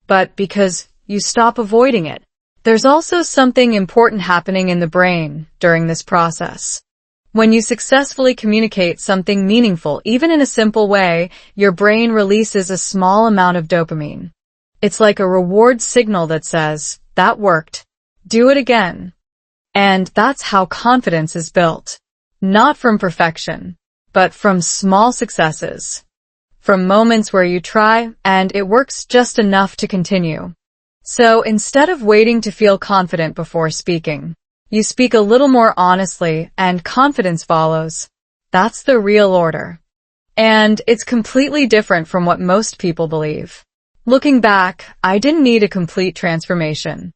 but because you stop avoiding it. There's also something important happening in the brain during this process. When you successfully communicate something meaningful, even in a simple way, your brain releases a small amount of dopamine. It's like a reward signal that says, that worked. Do it again. And that's how confidence is built. Not from perfection, but from small successes. From moments where you try, and it works just enough to continue. So instead of waiting to feel confident before speaking, you speak a little more honestly, and confidence follows. That's the real order. And it's completely different from what most people believe. Looking back, I didn't need a complete transformation.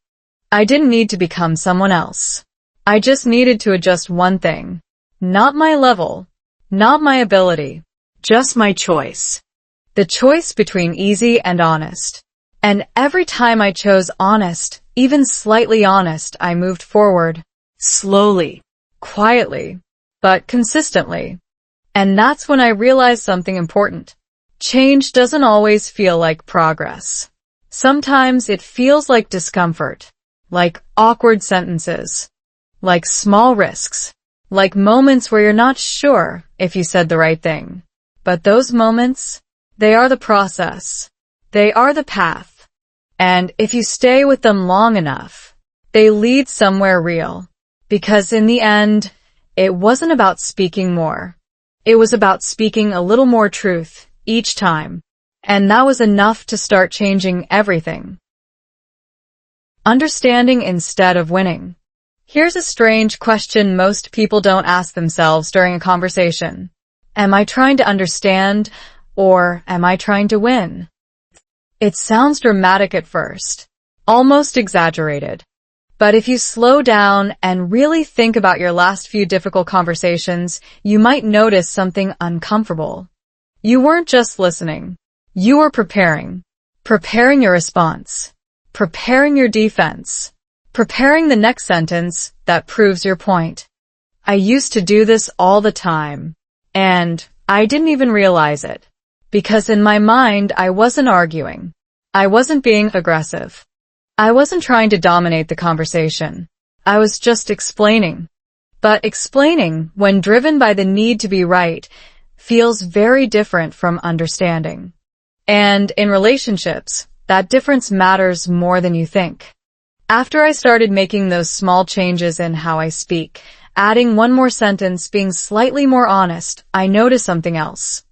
I didn't need to become someone else. I just needed to adjust one thing. Not my level. Not my ability. Just my choice. The choice between easy and honest. And every time I chose honest, even slightly honest, I moved forward. Slowly. Quietly. But consistently. And that's when I realized something important. Change doesn't always feel like progress. Sometimes it feels like discomfort, like awkward sentences, like small risks, like moments where you're not sure if you said the right thing. But those moments, they are the process. They are the path. And if you stay with them long enough, they lead somewhere real. Because in the end, it wasn't about speaking more. It was about speaking a little more truth each time. And that was enough to start changing everything. Understanding instead of winning. Here's a strange question most people don't ask themselves during a conversation. Am I trying to understand, or am I trying to win? It sounds dramatic at first, almost exaggerated. But if you slow down and really think about your last few difficult conversations, you might notice something uncomfortable. You weren't just listening. You were preparing. Preparing your response. Preparing your defense. Preparing the next sentence that proves your point. I used to do this all the time. And I didn't even realize it. Because in my mind, I wasn't arguing. I wasn't being aggressive. I wasn't trying to dominate the conversation. I was just explaining. But explaining, when driven by the need to be right, feels very different from understanding. And in relationships, that difference matters more than you think. After I started making those small changes in how I speak, adding one more sentence, being slightly more honest, I noticed something else.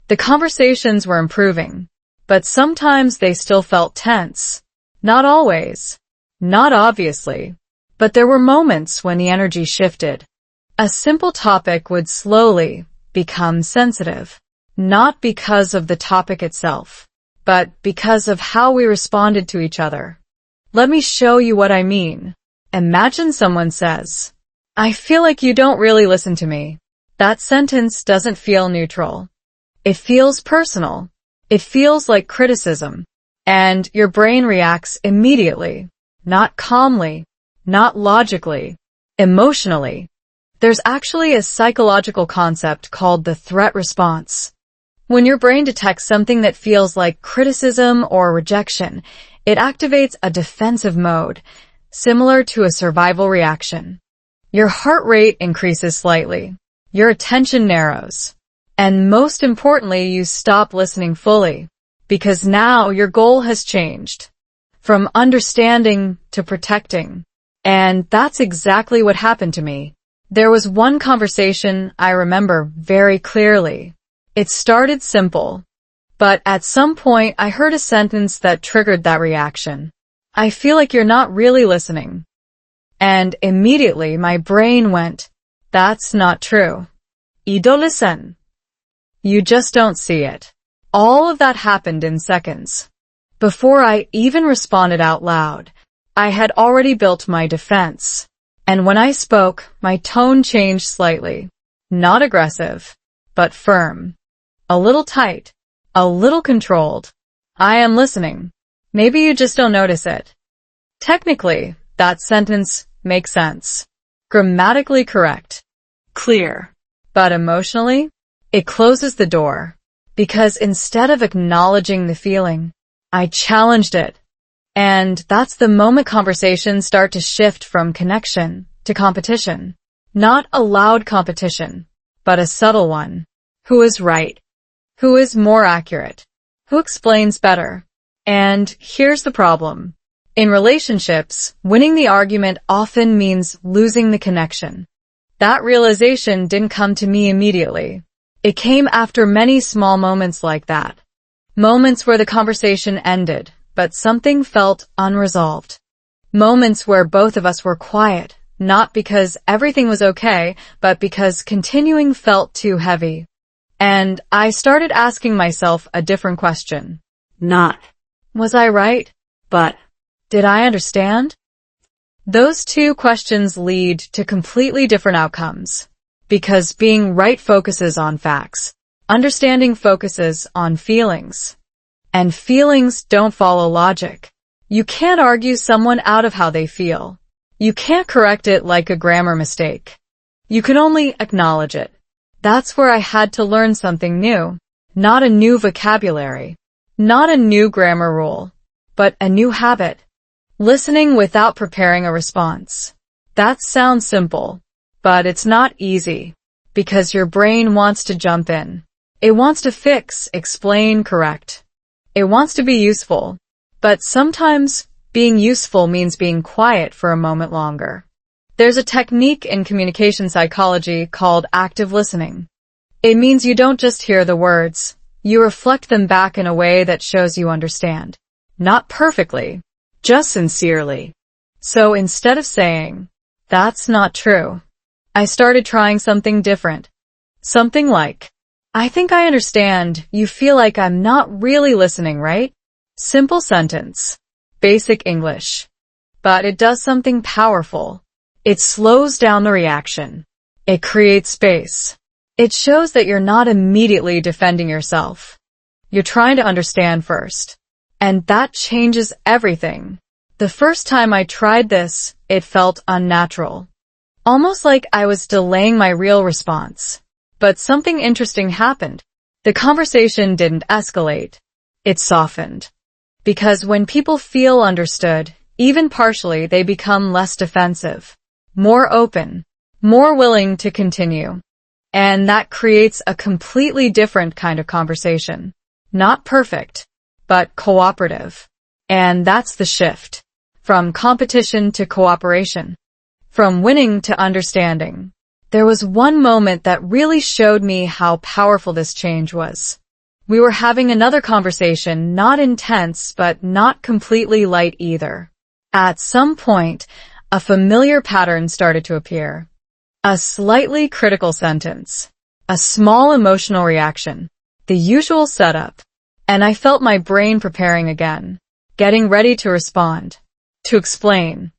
The conversations were improving, but sometimes they still felt tense. Not always. Not obviously. But there were moments when the energy shifted. A simple topic would slowly become sensitive. Not because of the topic itself, but because of how we responded to each other. Let me show you what I mean. Imagine someone says, "I feel like you don't really listen to me." That sentence doesn't feel neutral. It feels personal. It feels like criticism. And your brain reacts immediately. Not calmly. Not logically. Emotionally. There's actually a psychological concept called the threat response. When your brain detects something that feels like criticism or rejection, it activates a defensive mode, similar to a survival reaction. Your heart rate increases slightly. Your attention narrows. And most importantly, you stop listening fully. Because now your goal has changed. From understanding to protecting. And that's exactly what happened to me. There was one conversation I remember very clearly. It started simple. But at some point I heard a sentence that triggered that reaction. "I feel like you're not really listening." And immediately my brain went, "That's not true. You don't listen. You just don't see it." All of that happened in seconds. Before I even responded out loud, I had already built my defense. And when I spoke, my tone changed slightly. Not aggressive, but firm. A little tight. A little controlled. "I am listening. Maybe you just don't notice it." Technically, that sentence makes sense. Grammatically correct. Clear. But emotionally, it closes the door. Because instead of acknowledging the feeling, I challenged it. And that's the moment conversations start to shift from connection to competition. Not a loud competition, but a subtle one. Who is right? Who is more accurate? Who explains better? And here's the problem. In relationships, winning the argument often means losing the connection. That realization didn't come to me immediately. It came after many small moments like that. Moments where the conversation ended, but something felt unresolved. Moments where both of us were quiet, not because everything was okay, but because continuing felt too heavy. And I started asking myself a different question. Not, was I right? But, did I understand? Those two questions lead to completely different outcomes. Because being right focuses on facts. Understanding focuses on feelings. And feelings don't follow logic. You can't argue someone out of how they feel. You can't correct it like a grammar mistake. You can only acknowledge it. That's where I had to learn something new. Not a new vocabulary. Not a new grammar rule. But a new habit. Listening without preparing a response. That sounds simple. But it's not easy. Because your brain wants to jump in. It wants to fix, explain, correct. It wants to be useful. But sometimes, being useful means being quiet for a moment longer. There's a technique in communication psychology called active listening. It means you don't just hear the words. You reflect them back in a way that shows you understand. Not perfectly, just sincerely. So instead of saying, "That's not true," I started trying something different. Something like, "I think I understand. You feel like I'm not really listening, right?" Simple sentence. Basic English. But it does something powerful. It slows down the reaction. It creates space. It shows that you're not immediately defending yourself. You're trying to understand first. And that changes everything. The first time I tried this, it felt unnatural. Almost like I was delaying my real response. But something interesting happened. The conversation didn't escalate. It softened. Because when people feel understood, even partially, they become less defensive, more open, more willing to continue. And that creates a completely different kind of conversation. Not perfect, but cooperative. And that's the shift. From competition to cooperation. From winning to understanding. There was one moment that really showed me how powerful this change was. We were having another conversation, not intense, but not completely light either. At some point, a familiar pattern started to appear. A slightly critical sentence. A small emotional reaction. The usual setup. And I felt my brain preparing again. Getting ready to respond. To explain.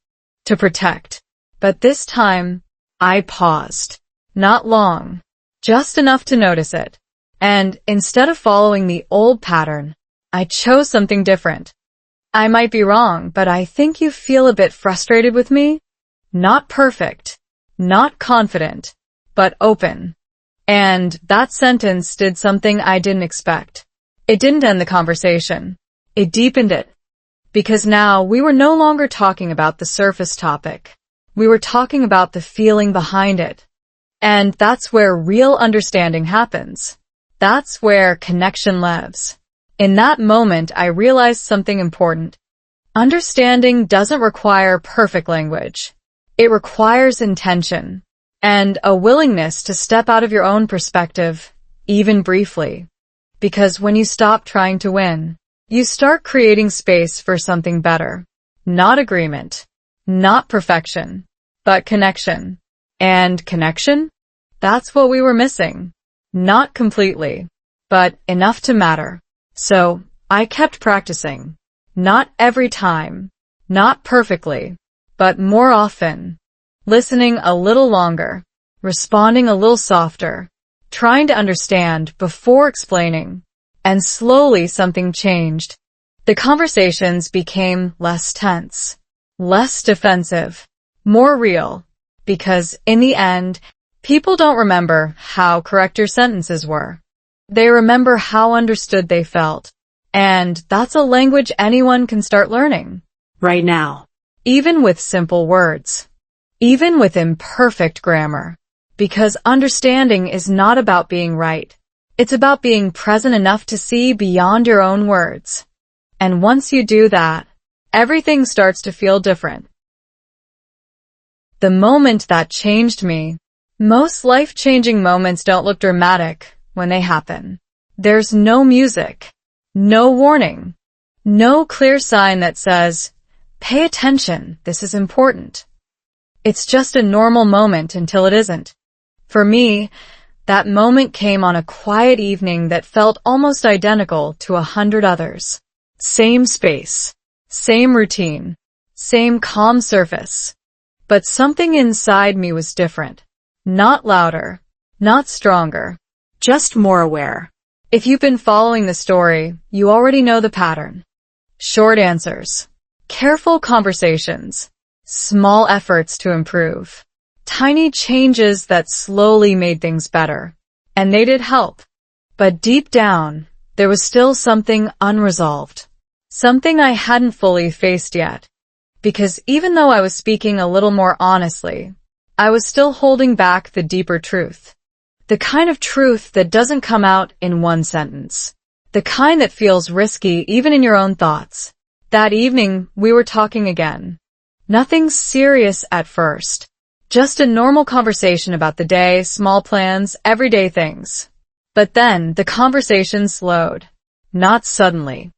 To protect. But this time, I paused. Not long. Just enough to notice it. And instead of following the old pattern, I chose something different. I might be wrong, but I think you feel a bit frustrated with me. Not perfect, not confident, but open. And that sentence did something I didn't expect. It didn't end the conversation. It deepened it. Because now we were no longer talking about the surface topic. We were talking about the feeling behind it. And that's where real understanding happens. That's where connection lives. In that moment, I realized something important. Understanding doesn't require perfect language. It requires intention and a willingness to step out of your own perspective, even briefly. Because when you stop trying to win, you start creating space for something better. Not agreement, not perfection, but connection. And connection? That's what we were missing. Not completely, but enough to matter. So, I kept practicing. Not every time, not perfectly, but more often. Listening a little longer, responding a little softer, trying to understand before explaining. And slowly something changed. The conversations became less tense, less defensive, more real. Because in the end, people don't remember how correct your sentences were. They remember how understood they felt. And that's a language anyone can start learning. Right now. Even with simple words. Even with imperfect grammar. Because understanding is not about being right. It's about being present enough to see beyond your own words. And once you do that, everything starts to feel different. The moment that changed me. Most life-changing moments don't look dramatic when they happen. There's no music, no warning, no clear sign that says, "Pay attention, this is important." It's just a normal moment until it isn't. For me, that moment came on a quiet evening that felt almost identical to 100 others. Same space, same routine, same calm surface. But something inside me was different. Not louder, not stronger, just more aware. If you've been following the story, you already know the pattern. Short answers, careful conversations, small efforts to improve, tiny changes that slowly made things better. And they did help. But deep down, there was still something unresolved. Something I hadn't fully faced yet. Because even though I was speaking a little more honestly, I was still holding back the deeper truth. The kind of truth that doesn't come out in one sentence. The kind that feels risky even in your own thoughts. That evening, we were talking again. Nothing serious at first. Just a normal conversation about the day, small plans, everyday things. But then, the conversation slowed. Not suddenly.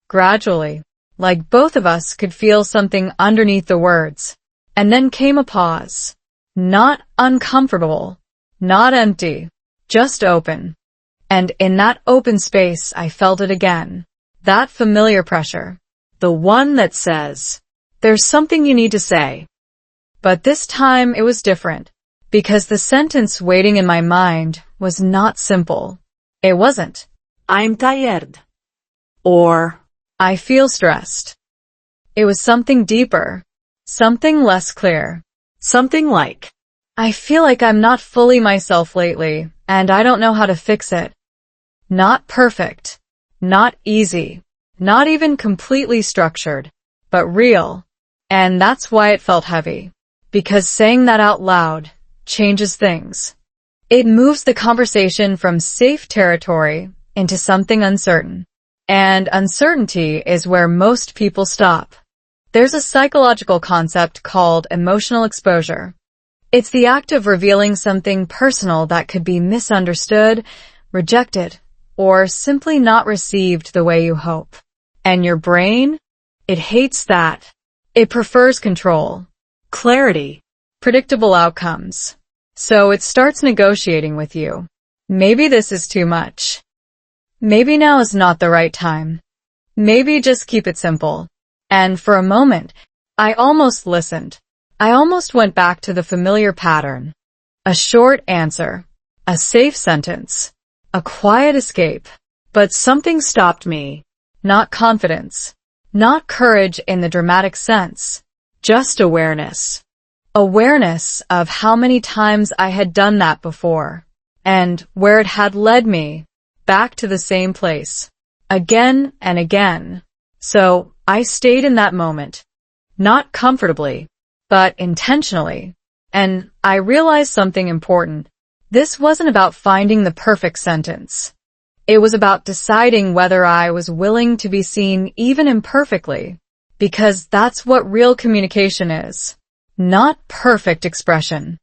Gradually. Like both of us could feel something underneath the words. And then came a pause. Not uncomfortable. Not empty. Just open. And in that open space, I felt it again. That familiar pressure. The one that says, "There's something you need to say." But this time it was different. Because the sentence waiting in my mind was not simple. It wasn't, "I'm tired." Or, "I feel stressed." It was something deeper. Something less clear. something like, "I feel like I'm not fully myself lately, and I don't know how to fix it." Not perfect. Not easy. Not even completely structured. But real. And that's why it felt heavy. Because saying that out loud changes things. It moves the conversation from safe territory into something uncertain. And uncertainty is where most people stop. There's a psychological concept called emotional exposure. It's the act of revealing something personal that could be misunderstood, rejected, or simply not received the way you hope. And your brain? It hates that. It prefers control, clarity, predictable outcomes. So it starts negotiating with you. Maybe this is too much. Maybe now is not the right time. Maybe just keep it simple. And for a moment, I almost listened. I almost went back to the familiar pattern. A short answer. A safe sentence. A quiet escape. But something stopped me. Not confidence. Not courage in the dramatic sense. Just awareness. Awareness of how many times I had done that before. And where it had led me. Back to the same place. Again and again. So, I stayed in that moment. Not comfortably, but intentionally. And I realized something important. This wasn't about finding the perfect sentence. It was about deciding whether I was willing to be seen even imperfectly. Because that's what real communication is. Not perfect expression,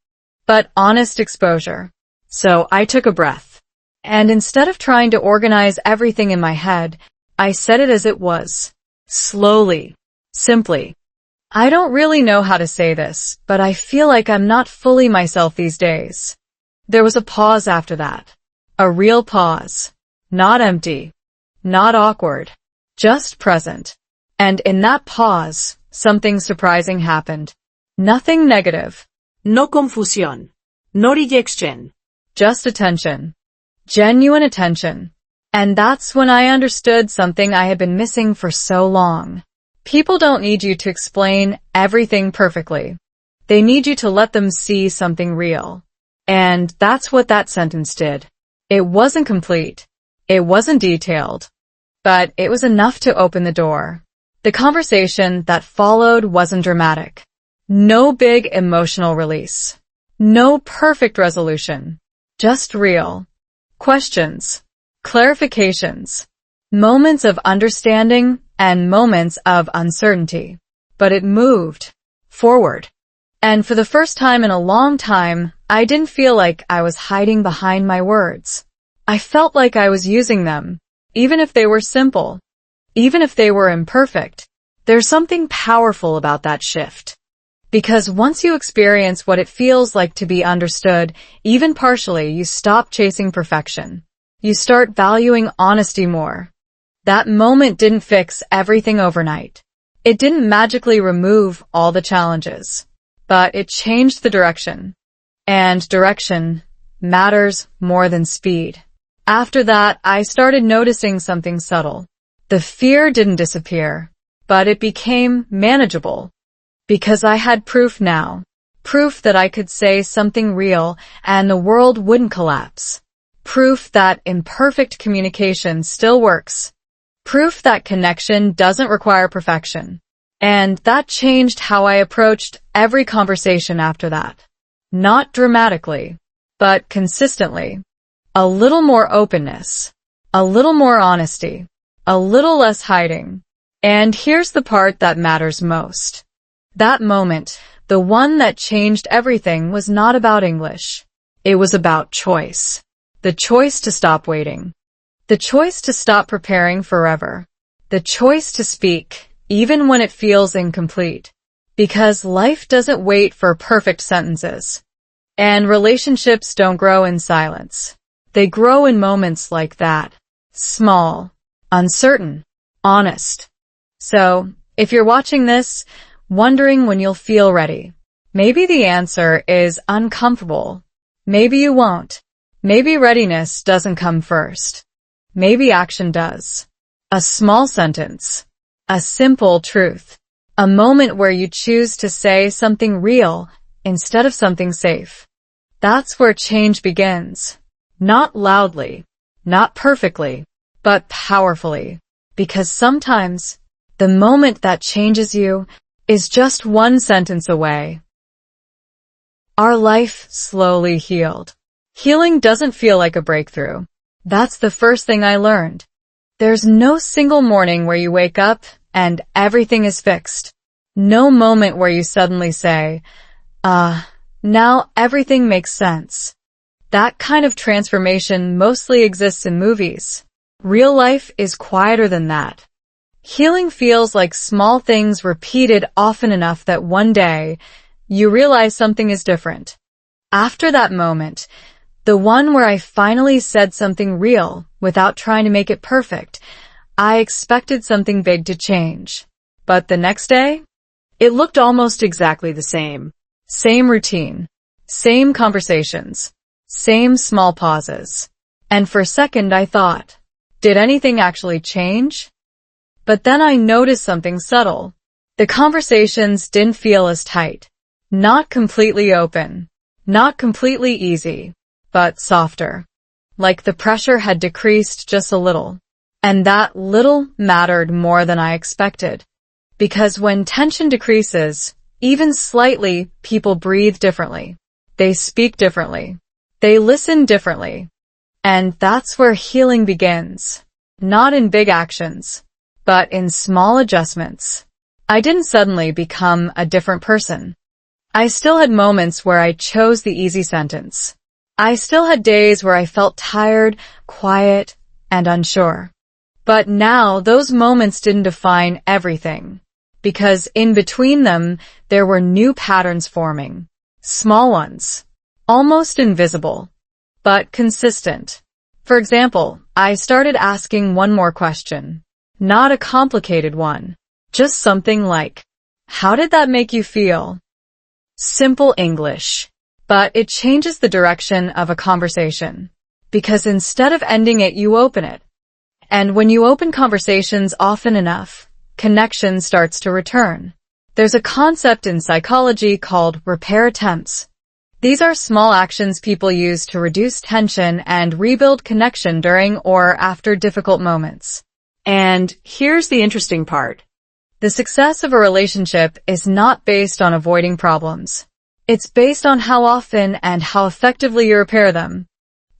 but honest exposure. So I took a breath. And instead of trying to organize everything in my head, I said it as it was. Slowly. Simply. I don't really know how to say this, but I feel like I'm not fully myself these days. There was a pause after that. A real pause. Not empty. Not awkward. Just present. And in that pause, something surprising happened. Nothing negative. no confusión, no rejection. Just attention. Genuine attention. And that's when I understood something I had been missing for so long. People don't need you to explain everything perfectly. They need you to let them see something real. And that's what that sentence did. It wasn't complete. It wasn't detailed. But it was enough to open the door. The conversation that followed wasn't dramatic. No big emotional release. No perfect resolution. Just real. Questions. Clarifications. Moments of understanding and moments of uncertainty. But it moved forward. And for the first time in a long time, I didn't feel like I was hiding behind my words. I felt like I was using them, even if they were simple, even if they were imperfect. There's something powerful about that shift. Because once you experience what it feels like to be understood, even partially, you stop chasing perfection. You start valuing honesty more. That moment didn't fix everything overnight. It didn't magically remove all the challenges. But it changed the direction. And direction matters more than speed. After that, I started noticing something subtle. The fear didn't disappear, but it became manageable. Because I had proof now. Proof that I could say something real and the world wouldn't collapse. Proof that imperfect communication still works. Proof that connection doesn't require perfection. And that changed how I approached every conversation after that. Not dramatically, but consistently. A little more openness. A little more honesty. A little less hiding. And here's the part that matters most. That moment, the one that changed everything, was not about English. It was about choice. The choice to stop waiting. The choice to stop preparing forever. The choice to speak, even when it feels incomplete. Because life doesn't wait for perfect sentences. And relationships don't grow in silence. They grow in moments like that. Small, uncertain, honest. So, if you're watching this, wondering when you'll feel ready, maybe the answer is uncomfortable. Maybe you won't. Maybe readiness doesn't come first. Maybe action does. A small sentence. A simple truth. A moment where you choose to say something real instead of something safe. That's where change begins. Not loudly, not perfectly, but powerfully. Because sometimes, the moment that changes you is just one sentence away. Our life slowly healed. Healing doesn't feel like a breakthrough. That's the first thing I learned. There's no single morning where you wake up and everything is fixed. No moment where you suddenly say, now everything makes sense. That kind of transformation mostly exists in movies. Real life is quieter than that. Healing feels like small things repeated often enough that one day, you realize something is different. After that moment, the one where I finally said something real without trying to make it perfect, I expected something big to change. But the next day, It looked almost exactly the same. same routine, same conversations, same small pauses. And for a second I thought, did anything actually change? But then I noticed something subtle. The conversations didn't feel as tight. Not completely open. Not completely easy. But softer. Like the pressure had decreased just a little. And that little mattered more than I expected. Because when tension decreases, even slightly, people breathe differently. They speak differently. They listen differently. And that's where healing begins. Not in big actions, but in small adjustments. I didn't suddenly become a different person. I still had moments where I chose the easy sentence. I still had days where I felt tired, quiet, and unsure. But now those moments didn't define everything. Because in between them, there were new patterns forming. Small ones. Almost invisible. But consistent. For example, I started asking one more question. Not a complicated one. Just something like, how did that make you feel? Simple English. But it changes the direction of a conversation. Because instead of ending it, you open it. And when you open conversations often enough, connection starts to return. There's a concept in psychology called repair attempts. These are small actions people use to reduce tension and rebuild connection during or after difficult moments. And here's the interesting part. The success of a relationship is not based on avoiding problems. It's based on how often and how effectively you repair them.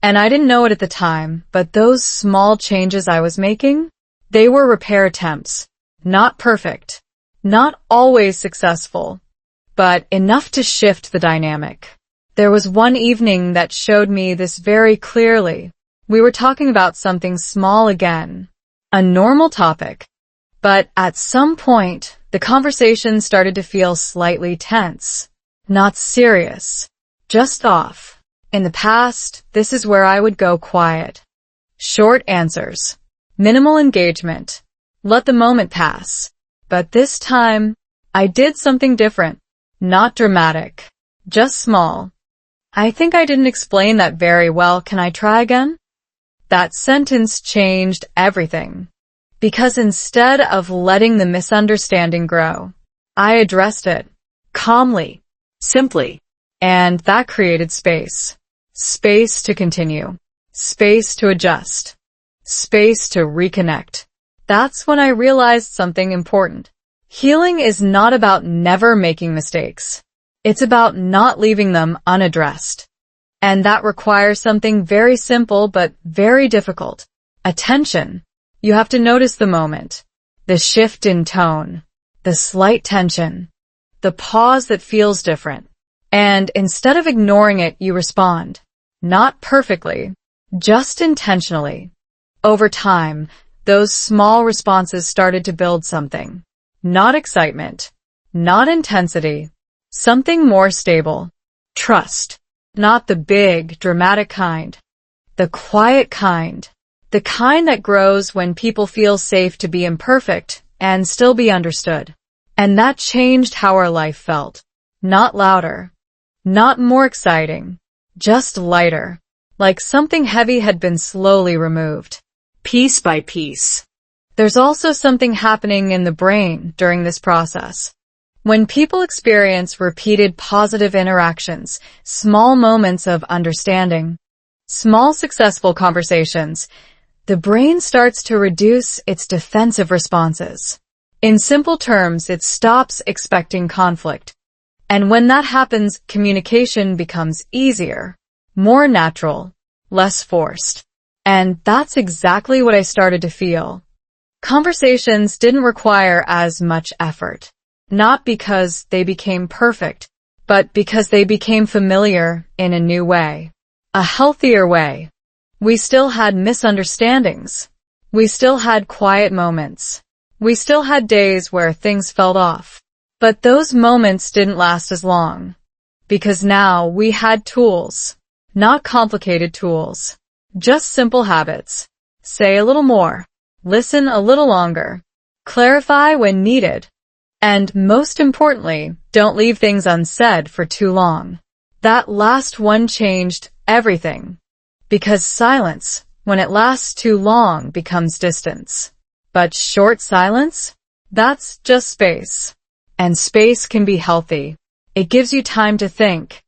And I didn't know it at the time, but those small changes I was making, they were repair attempts. Not perfect. Not always successful. But enough to shift the dynamic. There was one evening that showed me this very clearly. We were talking about something small again. A normal topic. But at some point, the conversation started to feel slightly tense. Not serious. Just off. In the past, this is where I would go quiet. Short answers. Minimal engagement. Let the moment pass. But this time, I did something different. Not dramatic. Just small. I think I didn't explain that very well. Can I try again? That sentence changed everything. Because instead of letting the misunderstanding grow, I addressed it calmly, simply. and that created space. Space to continue. Space to adjust. Space to reconnect. That's when I realized something important. Healing is not about never making mistakes. It's about not leaving them unaddressed. And that requires something very simple but very difficult. Attention. You have to notice the moment, the shift in tone, the slight tension, the pause that feels different. And instead of ignoring it, you respond. Not perfectly, just intentionally. Over time, those small responses started to build something. Not excitement, not intensity, something more stable. Trust. Not the big, dramatic kind. The quiet kind. The kind that grows when people feel safe to be imperfect and still be understood. And that changed how our life felt. Not louder. Not more exciting. Just lighter. Like something heavy had been slowly removed. Piece by piece. There's also something happening in the brain during this process. When people experience repeated positive interactions, small moments of understanding, small successful conversations, the brain starts to reduce its defensive responses. In simple terms, it stops expecting conflict. And when that happens, communication becomes easier, more natural, less forced. And that's exactly what I started to feel. Conversations didn't require as much effort. Not because they became perfect, but because they became familiar in a new way. A healthier way. We still had misunderstandings. We still had quiet moments. We still had days where things felt off. But those moments didn't last as long. Because now we had tools. Not complicated tools. Just simple habits. Say a little more. Listen a little longer. Clarify when needed. And most importantly, don't leave things unsaid for too long. That last one changed everything. Because silence, when it lasts too long, becomes distance. But short silence? That's just space. And space can be healthy. It gives you time to think,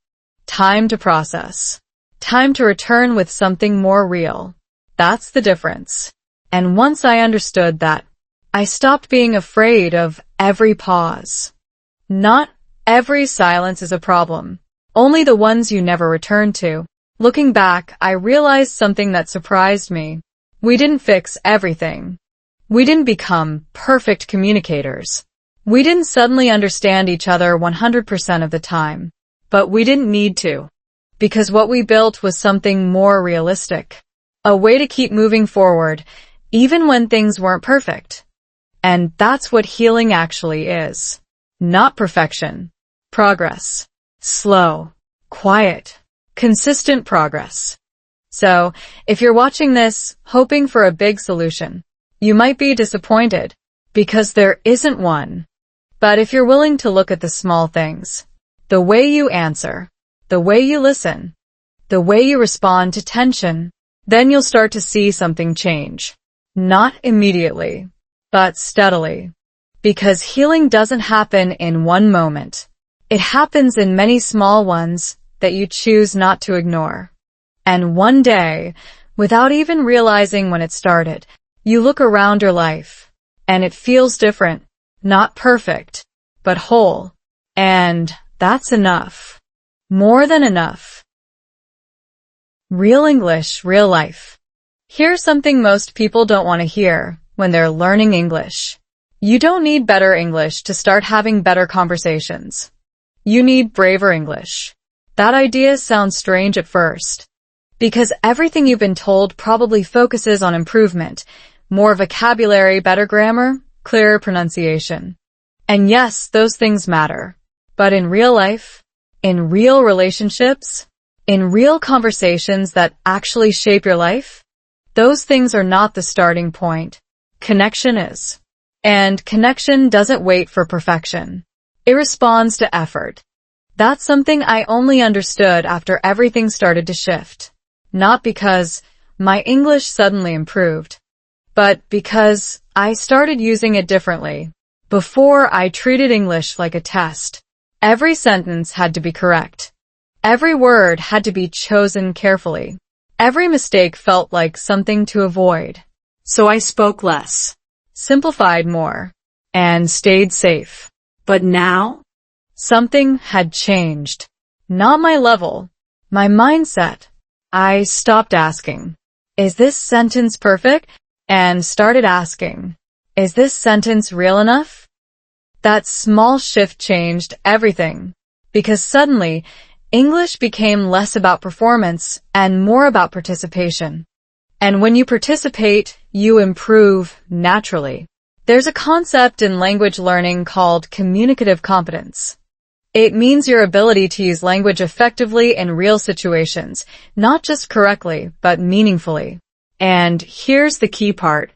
time to process, time to return with something more real. That's the difference. And once I understood that, I stopped being afraid of every pause. Not every silence is a problem. Only the ones you never return to. Looking back, I realized something that surprised me. We didn't fix everything. We didn't become perfect communicators. We didn't suddenly understand each other 100% of the time. But we didn't need to. Because what we built was something more realistic. A way to keep moving forward, even when things weren't perfect. And that's what healing actually is. Not perfection. Progress. Slow. Quiet. Consistent progress. So, if you're watching this, hoping for a big solution, you might be disappointed, because there isn't one. But if you're willing to look at the small things, the way you answer, the way you listen, the way you respond to tension, then you'll start to see something change. Not immediately, but steadily. Because healing doesn't happen in one moment. It happens in many small ones that you choose not to ignore. And one day, without even realizing when it started, you look around your life, and it feels different. Not perfect, but whole. And that's enough. More than enough. Real English, real life. Here's something most people don't want to hear when they're learning English. You don't need better English to start having better conversations. You need braver English. That idea sounds strange at first. Because everything you've been told probably focuses on improvement, more vocabulary, better grammar, clearer pronunciation. And yes, those things matter. But in real life, in real relationships, in real conversations that actually shape your life, those things are not the starting point. Connection is. And connection doesn't wait for perfection. It responds to effort. That's something I only understood after everything started to shift. Not because my English suddenly improved. But because I started using it differently. Before, I treated English like a test. Every sentence had to be correct. Every word had to be chosen carefully. Every mistake felt like something to avoid. So I spoke less, Simplified more, and stayed safe. but now, Something had changed. Not my level, my mindset. I stopped asking, "Is this sentence perfect?" and started asking, "Is this sentence real enough?" That small shift changed everything, because suddenly, English became less about performance and more about participation. And when you participate, you improve naturally. There's a concept in language learning called communicative competence. It means your ability to use language effectively in real situations, not just correctly, but meaningfully. And here's the key part.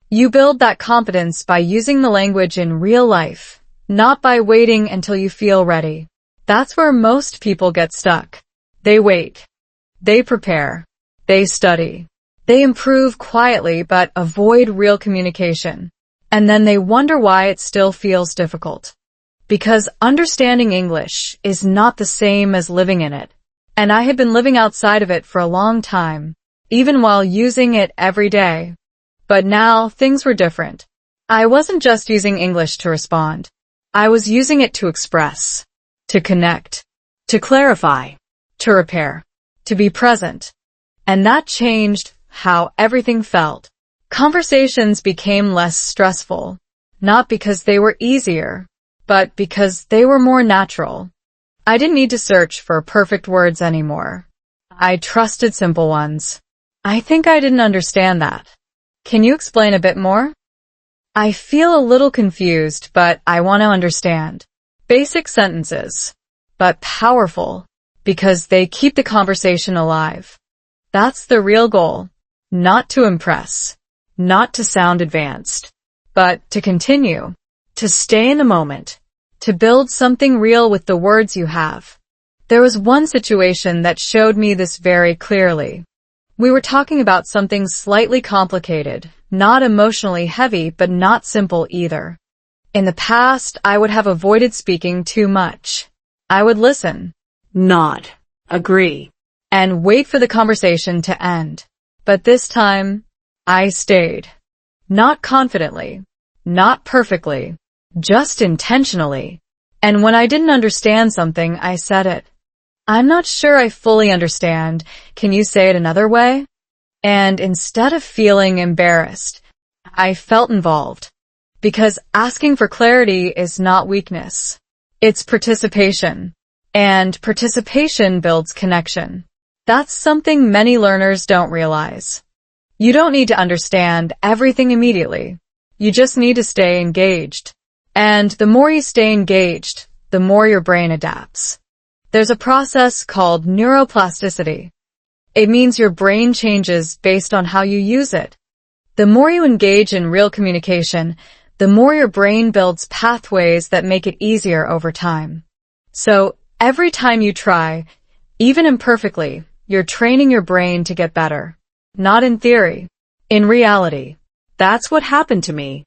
You build that competence by using the language in real life, not by waiting until you feel ready. That's where most people get stuck. They wait. They prepare. They study. They improve quietly but avoid real communication. And then they wonder why it still feels difficult. Because understanding English is not the same as living in it. And I had been living outside of it for a long time, even while using it every day. But now things were different. I wasn't just using English to respond. I was using it to express, to connect, to clarify, to repair, to be present. And that changed how everything felt. Conversations became less stressful, not because they were easier, but because they were more natural. I didn't need to search for perfect words anymore. I trusted simple ones. I think I didn't understand that. Can you explain a bit more? I feel a little confused, but I want to understand. Basic sentences, but powerful, because they keep the conversation alive. That's the real goal. Not to impress, not to sound advanced, but to continue, to stay in the moment, to build something real with the words you have. There was one situation that showed me this very clearly. We were talking about something slightly complicated, not emotionally heavy, but not simple either. In the past, I would have avoided speaking too much. I would listen, nod, agree, and wait for the conversation to end. But this time, I stayed. Not confidently, not perfectly, just intentionally. And when I didn't understand something, I said it. "I'm not sure I fully understand. Can you say it another way?" And instead of feeling embarrassed, I felt involved. Because asking for clarity is not weakness. It's participation. And participation builds connection. That's something many learners don't realize. You don't need to understand everything immediately. You just need to stay engaged. And the more you stay engaged, the more your brain adapts. There's a process called neuroplasticity. It means your brain changes based on how you use it. The more you engage in real communication, the more your brain builds pathways that make it easier over time. So every time you try, even imperfectly, you're training your brain to get better. Not in theory, in reality. That's what happened to me.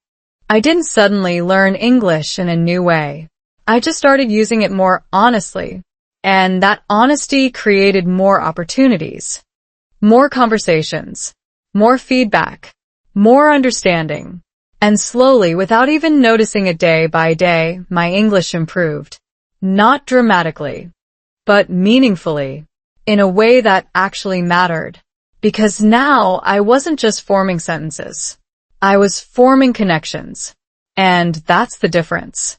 I didn't suddenly learn English in a new way. I just started using it more honestly. And that honesty created more opportunities, more conversations, more feedback, more understanding. And slowly, without even noticing it day by day, my English improved. Not dramatically, but meaningfully, in a way that actually mattered. Because now I wasn't just forming sentences. I was forming connections. And that's the difference.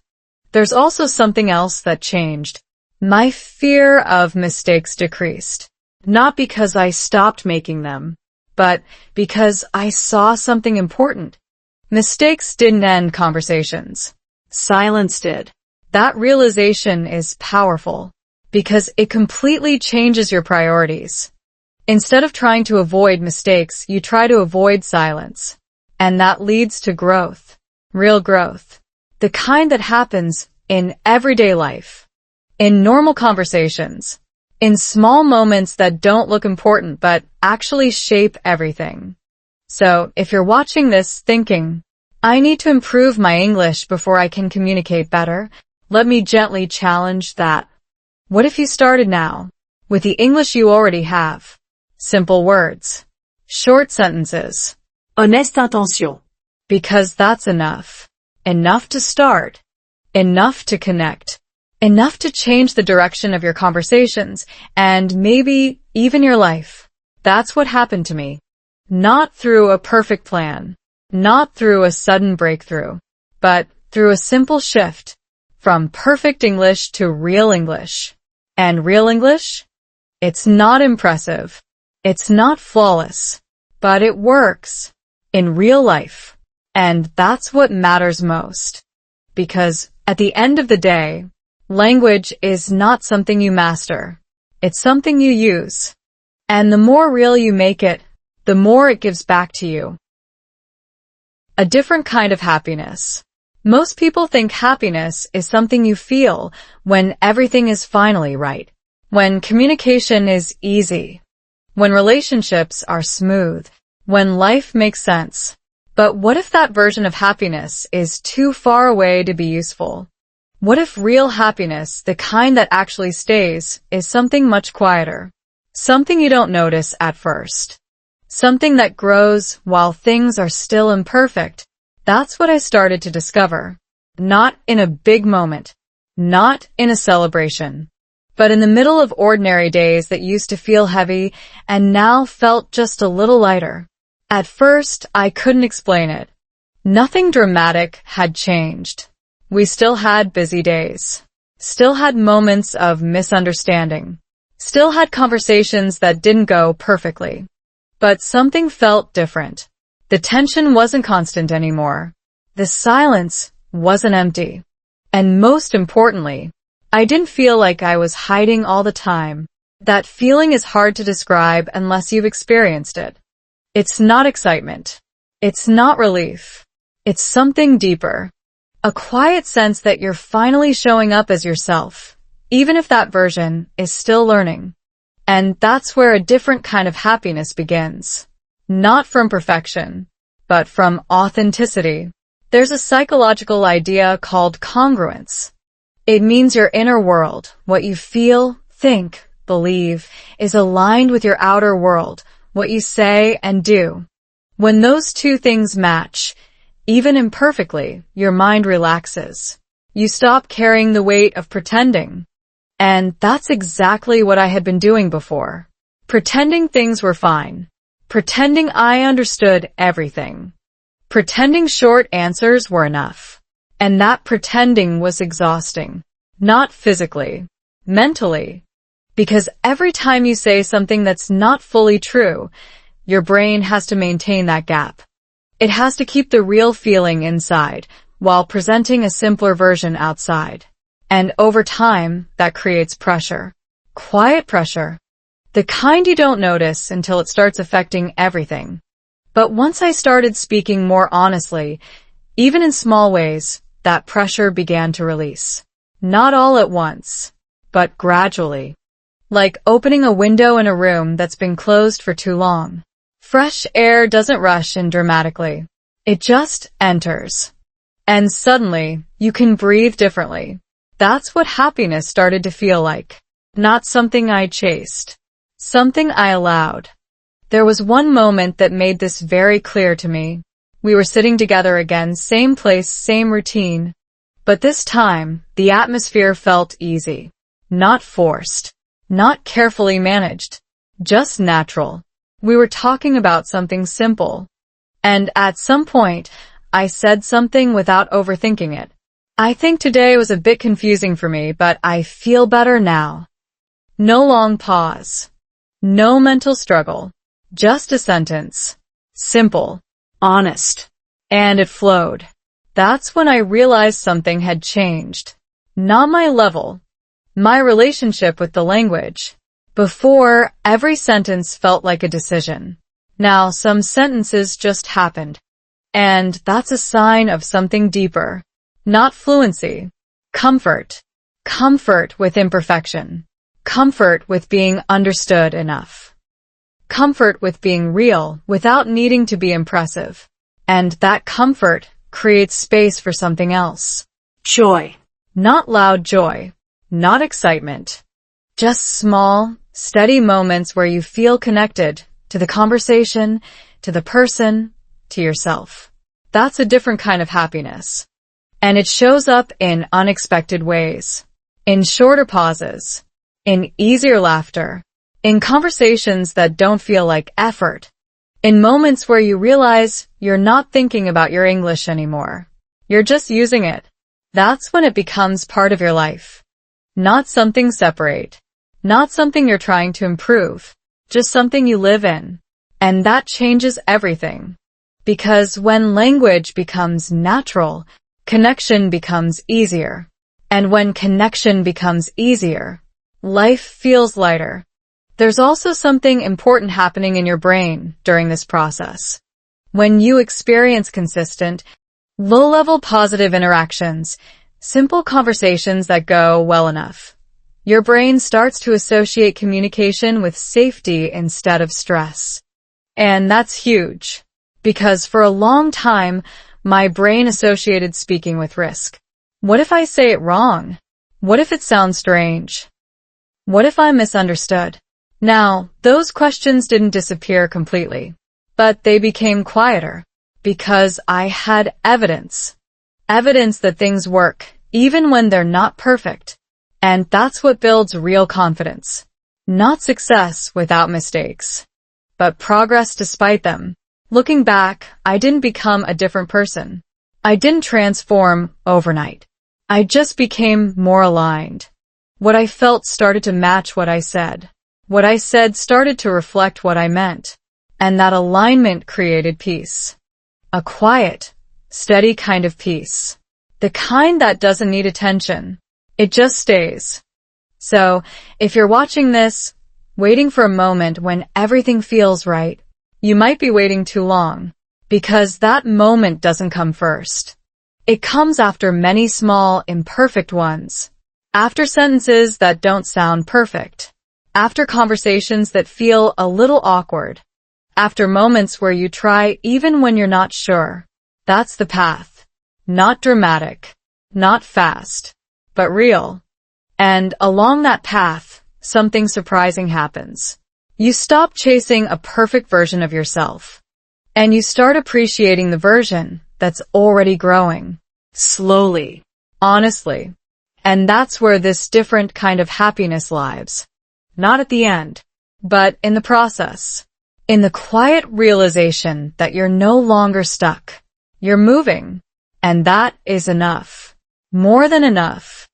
There's also something else that changed. My fear of mistakes decreased. Not because I stopped making them, but because I saw something important. Mistakes didn't end conversations. Silence did. That realization is powerful because it completely changes your priorities. Instead of trying to avoid mistakes, you try to avoid silence. And that leads to growth. Real growth. The kind that happens in everyday life. In normal conversations. in small moments that don't look important but actually shape everything. So, if you're watching this thinking, I need to improve my English before I can communicate better, let me gently challenge that. What if you started now, with the English you already have? Simple words. Short sentences. Honeste intention. Because that's enough. Enough to start. Enough to connect. Enough to change the direction of your conversations, and maybe even your life. That's what happened to me. Not through a perfect plan. Not through a sudden breakthrough. But through a simple shift. From perfect English to real English. And real English? It's not impressive. It's not flawless. But it works. In real life. And that's what matters most. Because, at the end of the day, language is not something you master. It's something you use. And the more real you make it, the more it gives back to you. A different kind of happiness. Most people think happiness is something you feel when everything is finally right. When communication is easy. When relationships are smooth. When life makes sense. But what if that version of happiness is too far away to be useful? What if real happiness, the kind that actually stays, is something much quieter? Something you don't notice at first. Something that grows while things are still imperfect. That's what I started to discover. Not in a big moment. Not in a celebration. But in the middle of ordinary days that used to feel heavy and now felt just a little lighter. At first, I couldn't explain it. Nothing dramatic had changed. We still had busy days. Still had moments of misunderstanding. Still had conversations that didn't go perfectly. But something felt different. The tension wasn't constant anymore. The silence wasn't empty. And most importantly, I didn't feel like I was hiding all the time. That feeling is hard to describe unless you've experienced it. It's not excitement. It's not relief. It's something deeper. A quiet sense that you're finally showing up as yourself, even if that version is still learning. And that's where a different kind of happiness begins. Not from perfection, but from authenticity. There's a psychological idea called congruence. It means your inner world, what you feel, think, believe, is aligned with your outer world, what you say and do. When those two things match, even imperfectly, your mind relaxes. You stop carrying the weight of pretending. And that's exactly what I had been doing before. Pretending things were fine. Pretending I understood everything. Pretending short answers were enough. And that pretending was exhausting. Not physically. Mentally. Because every time you say something that's not fully true, your brain has to maintain that gap. It has to keep the real feeling inside, while presenting a simpler version outside. And over time, that creates pressure. Quiet pressure. The kind you don't notice until it starts affecting everything. But once I started speaking more honestly, even in small ways, that pressure began to release. Not all at once, but gradually. Like opening a window in a room that's been closed for too long. Fresh air doesn't rush in dramatically. It just enters. And suddenly, you can breathe differently. That's what happiness started to feel like. Not something I chased. Something I allowed. There was one moment that made this very clear to me. We were sitting together again, same place, same routine. But this time, the atmosphere felt easy. Not forced. Not carefully managed. Just natural. We were talking about something simple. And at some point, I said something without overthinking it. I think today was a bit confusing for me, but I feel better now. No long pause. No mental struggle. Just a sentence. Simple. Honest. And it flowed. That's when I realized something had changed. Not my level. My relationship with the language. Before, every sentence felt like a decision. Now, some sentences just happened. And that's a sign of something deeper. Not fluency. Comfort. Comfort with imperfection. Comfort with being understood enough. Comfort with being real without needing to be impressive. And that comfort creates space for something else. Joy. Not loud joy. Not excitement. Just small, steady moments where you feel connected to the conversation, to the person, to yourself. That's a different kind of happiness. And it shows up in unexpected ways. In shorter pauses. In easier laughter. In conversations that don't feel like effort. In moments where you realize you're not thinking about your English anymore. You're just using it. That's when it becomes part of your life. Not something separate. Not something you're trying to improve. Just something you live in. And that changes everything. Because when language becomes natural, connection becomes easier. And when connection becomes easier, life feels lighter. There's also something important happening in your brain during this process. When you experience consistent, low-level positive interactions, simple conversations that go well enough, your brain starts to associate communication with safety instead of stress. And that's huge, because for a long time, my brain associated speaking with risk. What if I say it wrong? What if it sounds strange? What if I'm misunderstood? Now, those questions didn't disappear completely, but they became quieter because I had evidence. Evidence that things work, even when they're not perfect. And that's what builds real confidence. Not success without mistakes, but progress despite them. Looking back, I didn't become a different person. I didn't transform overnight. I just became more aligned. What I felt started to match what I said. What I said started to reflect what I meant. And that alignment created peace. A quiet, steady kind of peace. The kind that doesn't need attention. It just stays. So, if you're watching this, waiting for a moment when everything feels right, you might be waiting too long. Because that moment doesn't come first. It comes after many small, imperfect ones. After sentences that don't sound perfect. After conversations that feel a little awkward. After moments where you try even when you're not sure. That's the path. Not dramatic. Not fast. But real. And along that path, something surprising happens. You stop chasing a perfect version of yourself. And you start appreciating the version that's already growing. Slowly. Honestly. And that's where this different kind of happiness lies. Not at the end, but in the process. In the quiet realization that you're no longer stuck. You're moving. And that is enough. More than enough.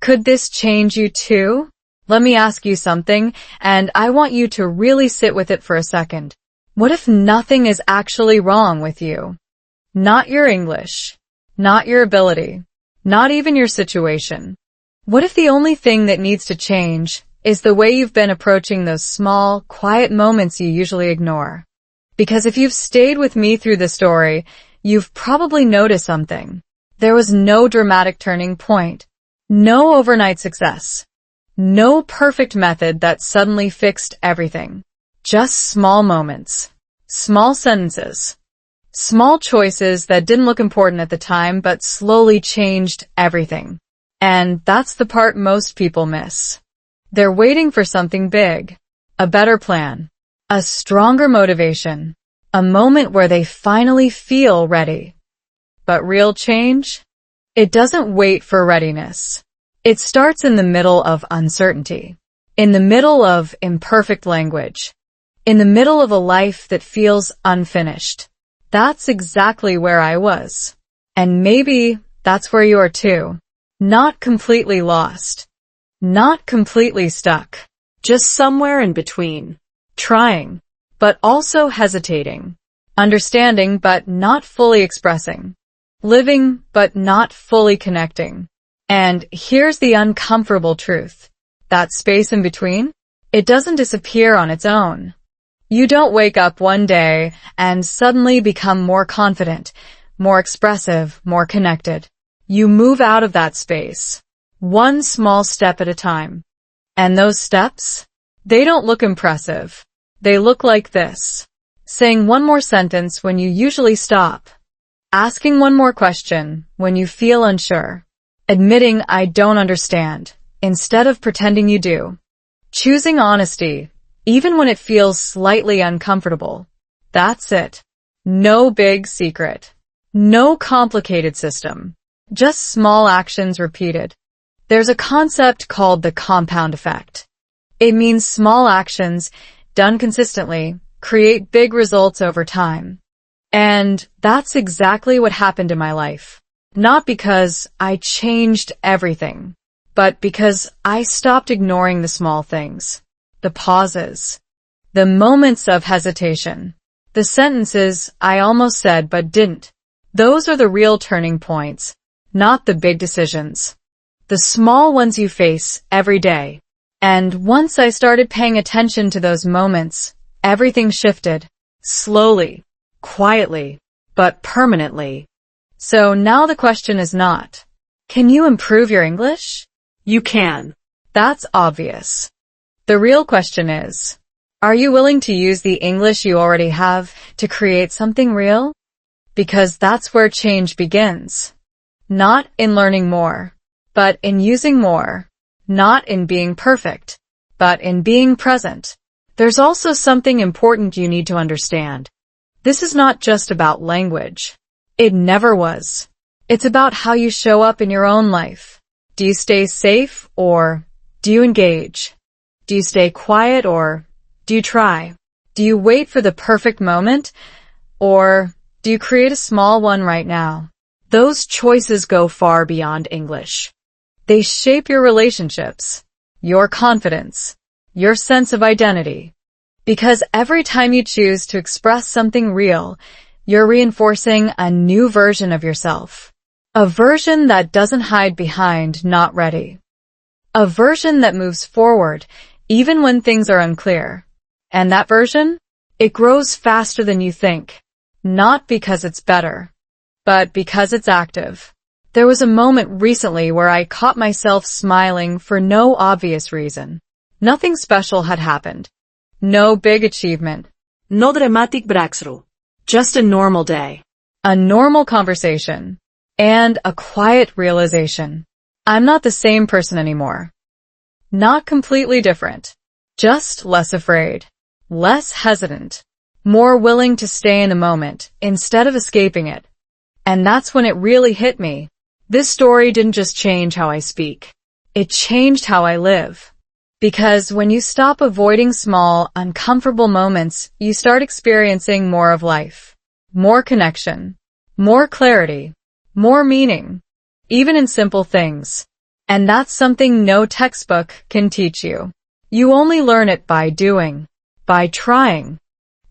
Could this change you too? Let me ask you something, and I want you to really sit with it for a second. What if nothing is actually wrong with you? Not your English. Not your ability. Not even your situation. What if the only thing that needs to change is the way you've been approaching those small, quiet moments you usually ignore? Because if you've stayed with me through the story, you've probably noticed something. There was no dramatic turning point. No overnight success. No perfect method that suddenly fixed everything. Just small moments. Small sentences. Small choices that didn't look important at the time but slowly changed everything. And that's the part most people miss. They're waiting for something big. A better plan. A stronger motivation. A moment where they finally feel ready. But real change? It doesn't wait for readiness. It starts in the middle of uncertainty. In the middle of imperfect language. In the middle of a life that feels unfinished. That's exactly where I was. And maybe that's where you are too. Not completely lost. Not completely stuck. Just somewhere in between. Trying, but also hesitating. Understanding, but not fully expressing. Living, but not fully connecting. And here's the uncomfortable truth. That space in between? It doesn't disappear on its own. You don't wake up one day and suddenly become more confident, more expressive, more connected. You move out of that space. one small step at a time. And those steps? They don't look impressive. They look like this. Saying one more sentence when you usually stop. Asking one more question when you feel unsure. Admitting I don't understand, instead of pretending you do. Choosing honesty, even when it feels slightly uncomfortable. That's it. No big secret. No complicated system. Just small actions repeated. There's a concept called the compound effect. It means small actions, done consistently, create big results over time. And that's exactly what happened in my life. Not because I changed everything, but because I stopped ignoring the small things, the pauses, the moments of hesitation, the sentences I almost said but didn't. Those are the real turning points, not the big decisions. The small ones you face every day. And once I started paying attention to those moments, everything shifted. Slowly, quietly, but permanently. So now the question is not, can you improve your English? You can. That's obvious. The real question is, are you willing to use the English you already have to create something real? Because that's where change begins. Not in learning more, but in using more. Not in being perfect, but in being present. There's also something important you need to understand. This is not just about language. It never was. It's about how you show up in your own life. Do you stay safe or do you engage? Do you stay quiet or do you try? Do you wait for the perfect moment or do you create a small one right now? Those choices go far beyond English. They shape your relationships, your confidence, your sense of identity. Because every time you choose to express something real, you're reinforcing a new version of yourself. A version that doesn't hide behind not ready. A version that moves forward even when things are unclear. And that version? It grows faster than you think. Not because it's better, but because it's active. There was a moment recently where I caught myself smiling for no obvious reason. Nothing special had happened. No big achievement. No dramatic breakthrough. Just a normal day. A normal conversation. And a quiet realization. I'm not the same person anymore. Not completely different. Just less afraid. Less hesitant. More willing to stay in the moment instead of escaping it. And that's when it really hit me. This story didn't just change how I speak. It changed how I live. Because when you stop avoiding small, uncomfortable moments, you start experiencing more of life. More connection. More clarity. More meaning. Even in simple things. And that's something no textbook can teach you. You only learn it by doing. By trying.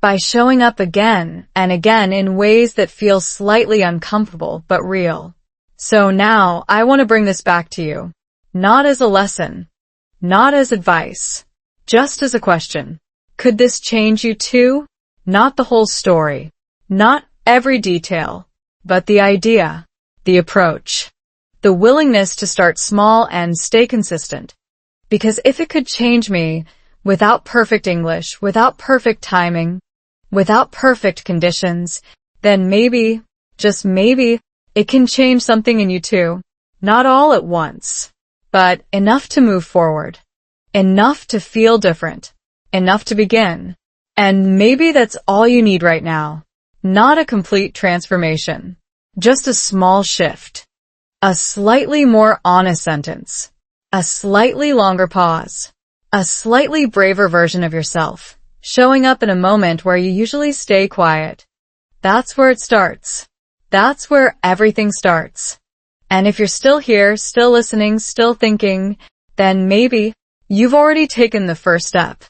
By showing up again and again in ways that feel slightly uncomfortable but real. So now, I want to bring this back to you. Not as a lesson. Not as advice. Just as a question. Could this change you too? Not the whole story. Not every detail. But the idea. The approach. The willingness to start small and stay consistent. Because if it could change me, without perfect English, without perfect timing, without perfect conditions, then maybe, just maybe, it can change something in you too. Not all at once, but enough to move forward. Enough to feel different. Enough to begin. And maybe that's all you need right now. Not a complete transformation. Just a small shift. A slightly more honest sentence. A slightly longer pause. A slightly braver version of yourself. Showing up in a moment where you usually stay quiet. That's where it starts. That's where everything starts. And if you're still here, still listening, still thinking, then maybe you've already taken the first step.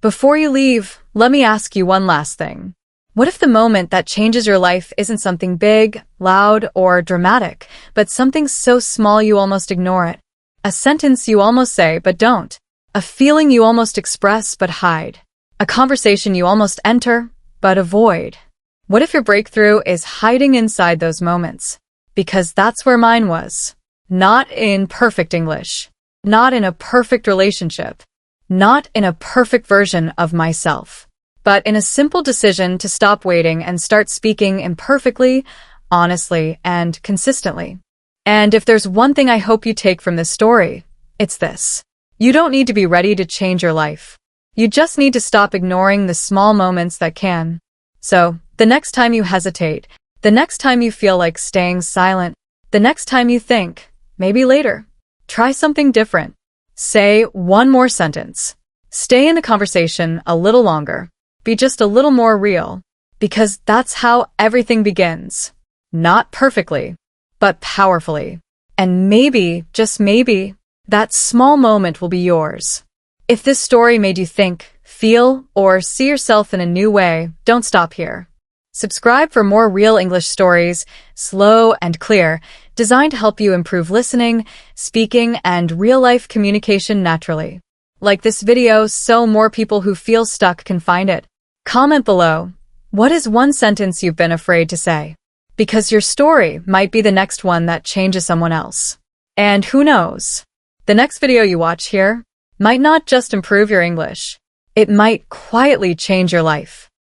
Before you leave, let me ask you one last thing. What if the moment that changes your life isn't something big, loud, or dramatic, but something so small you almost ignore it? A sentence you almost say but don't. A feeling you almost express but hide. A conversation you almost enter but avoid. What if your breakthrough is hiding inside those moments? Because that's where mine was. Not in perfect English. Not in a perfect relationship. Not in a perfect version of myself. But in a simple decision to stop waiting and start speaking imperfectly, honestly, and consistently. And if there's one thing I hope you take from this story, it's this. You don't need to be ready to change your life. You just need to stop ignoring the small moments that can. So, the next time you hesitate, the next time you feel like staying silent, the next time you think, maybe later, try something different. Say one more sentence. Stay in the conversation a little longer. Be just a little more real. Because that's how everything begins. Not perfectly, but powerfully. And maybe, just maybe, that small moment will be yours. If this story made you think, feel, or see yourself in a new way, don't stop here. Subscribe for more real English stories, slow and clear, designed to help you improve listening, speaking, and real-life communication naturally. Like this video so more people who feel stuck can find it. Comment below. What is one sentence you've been afraid to say? Because your story might be the next one that changes someone else. And who knows? The next video you watch here might not just improve your English. It might quietly change your life.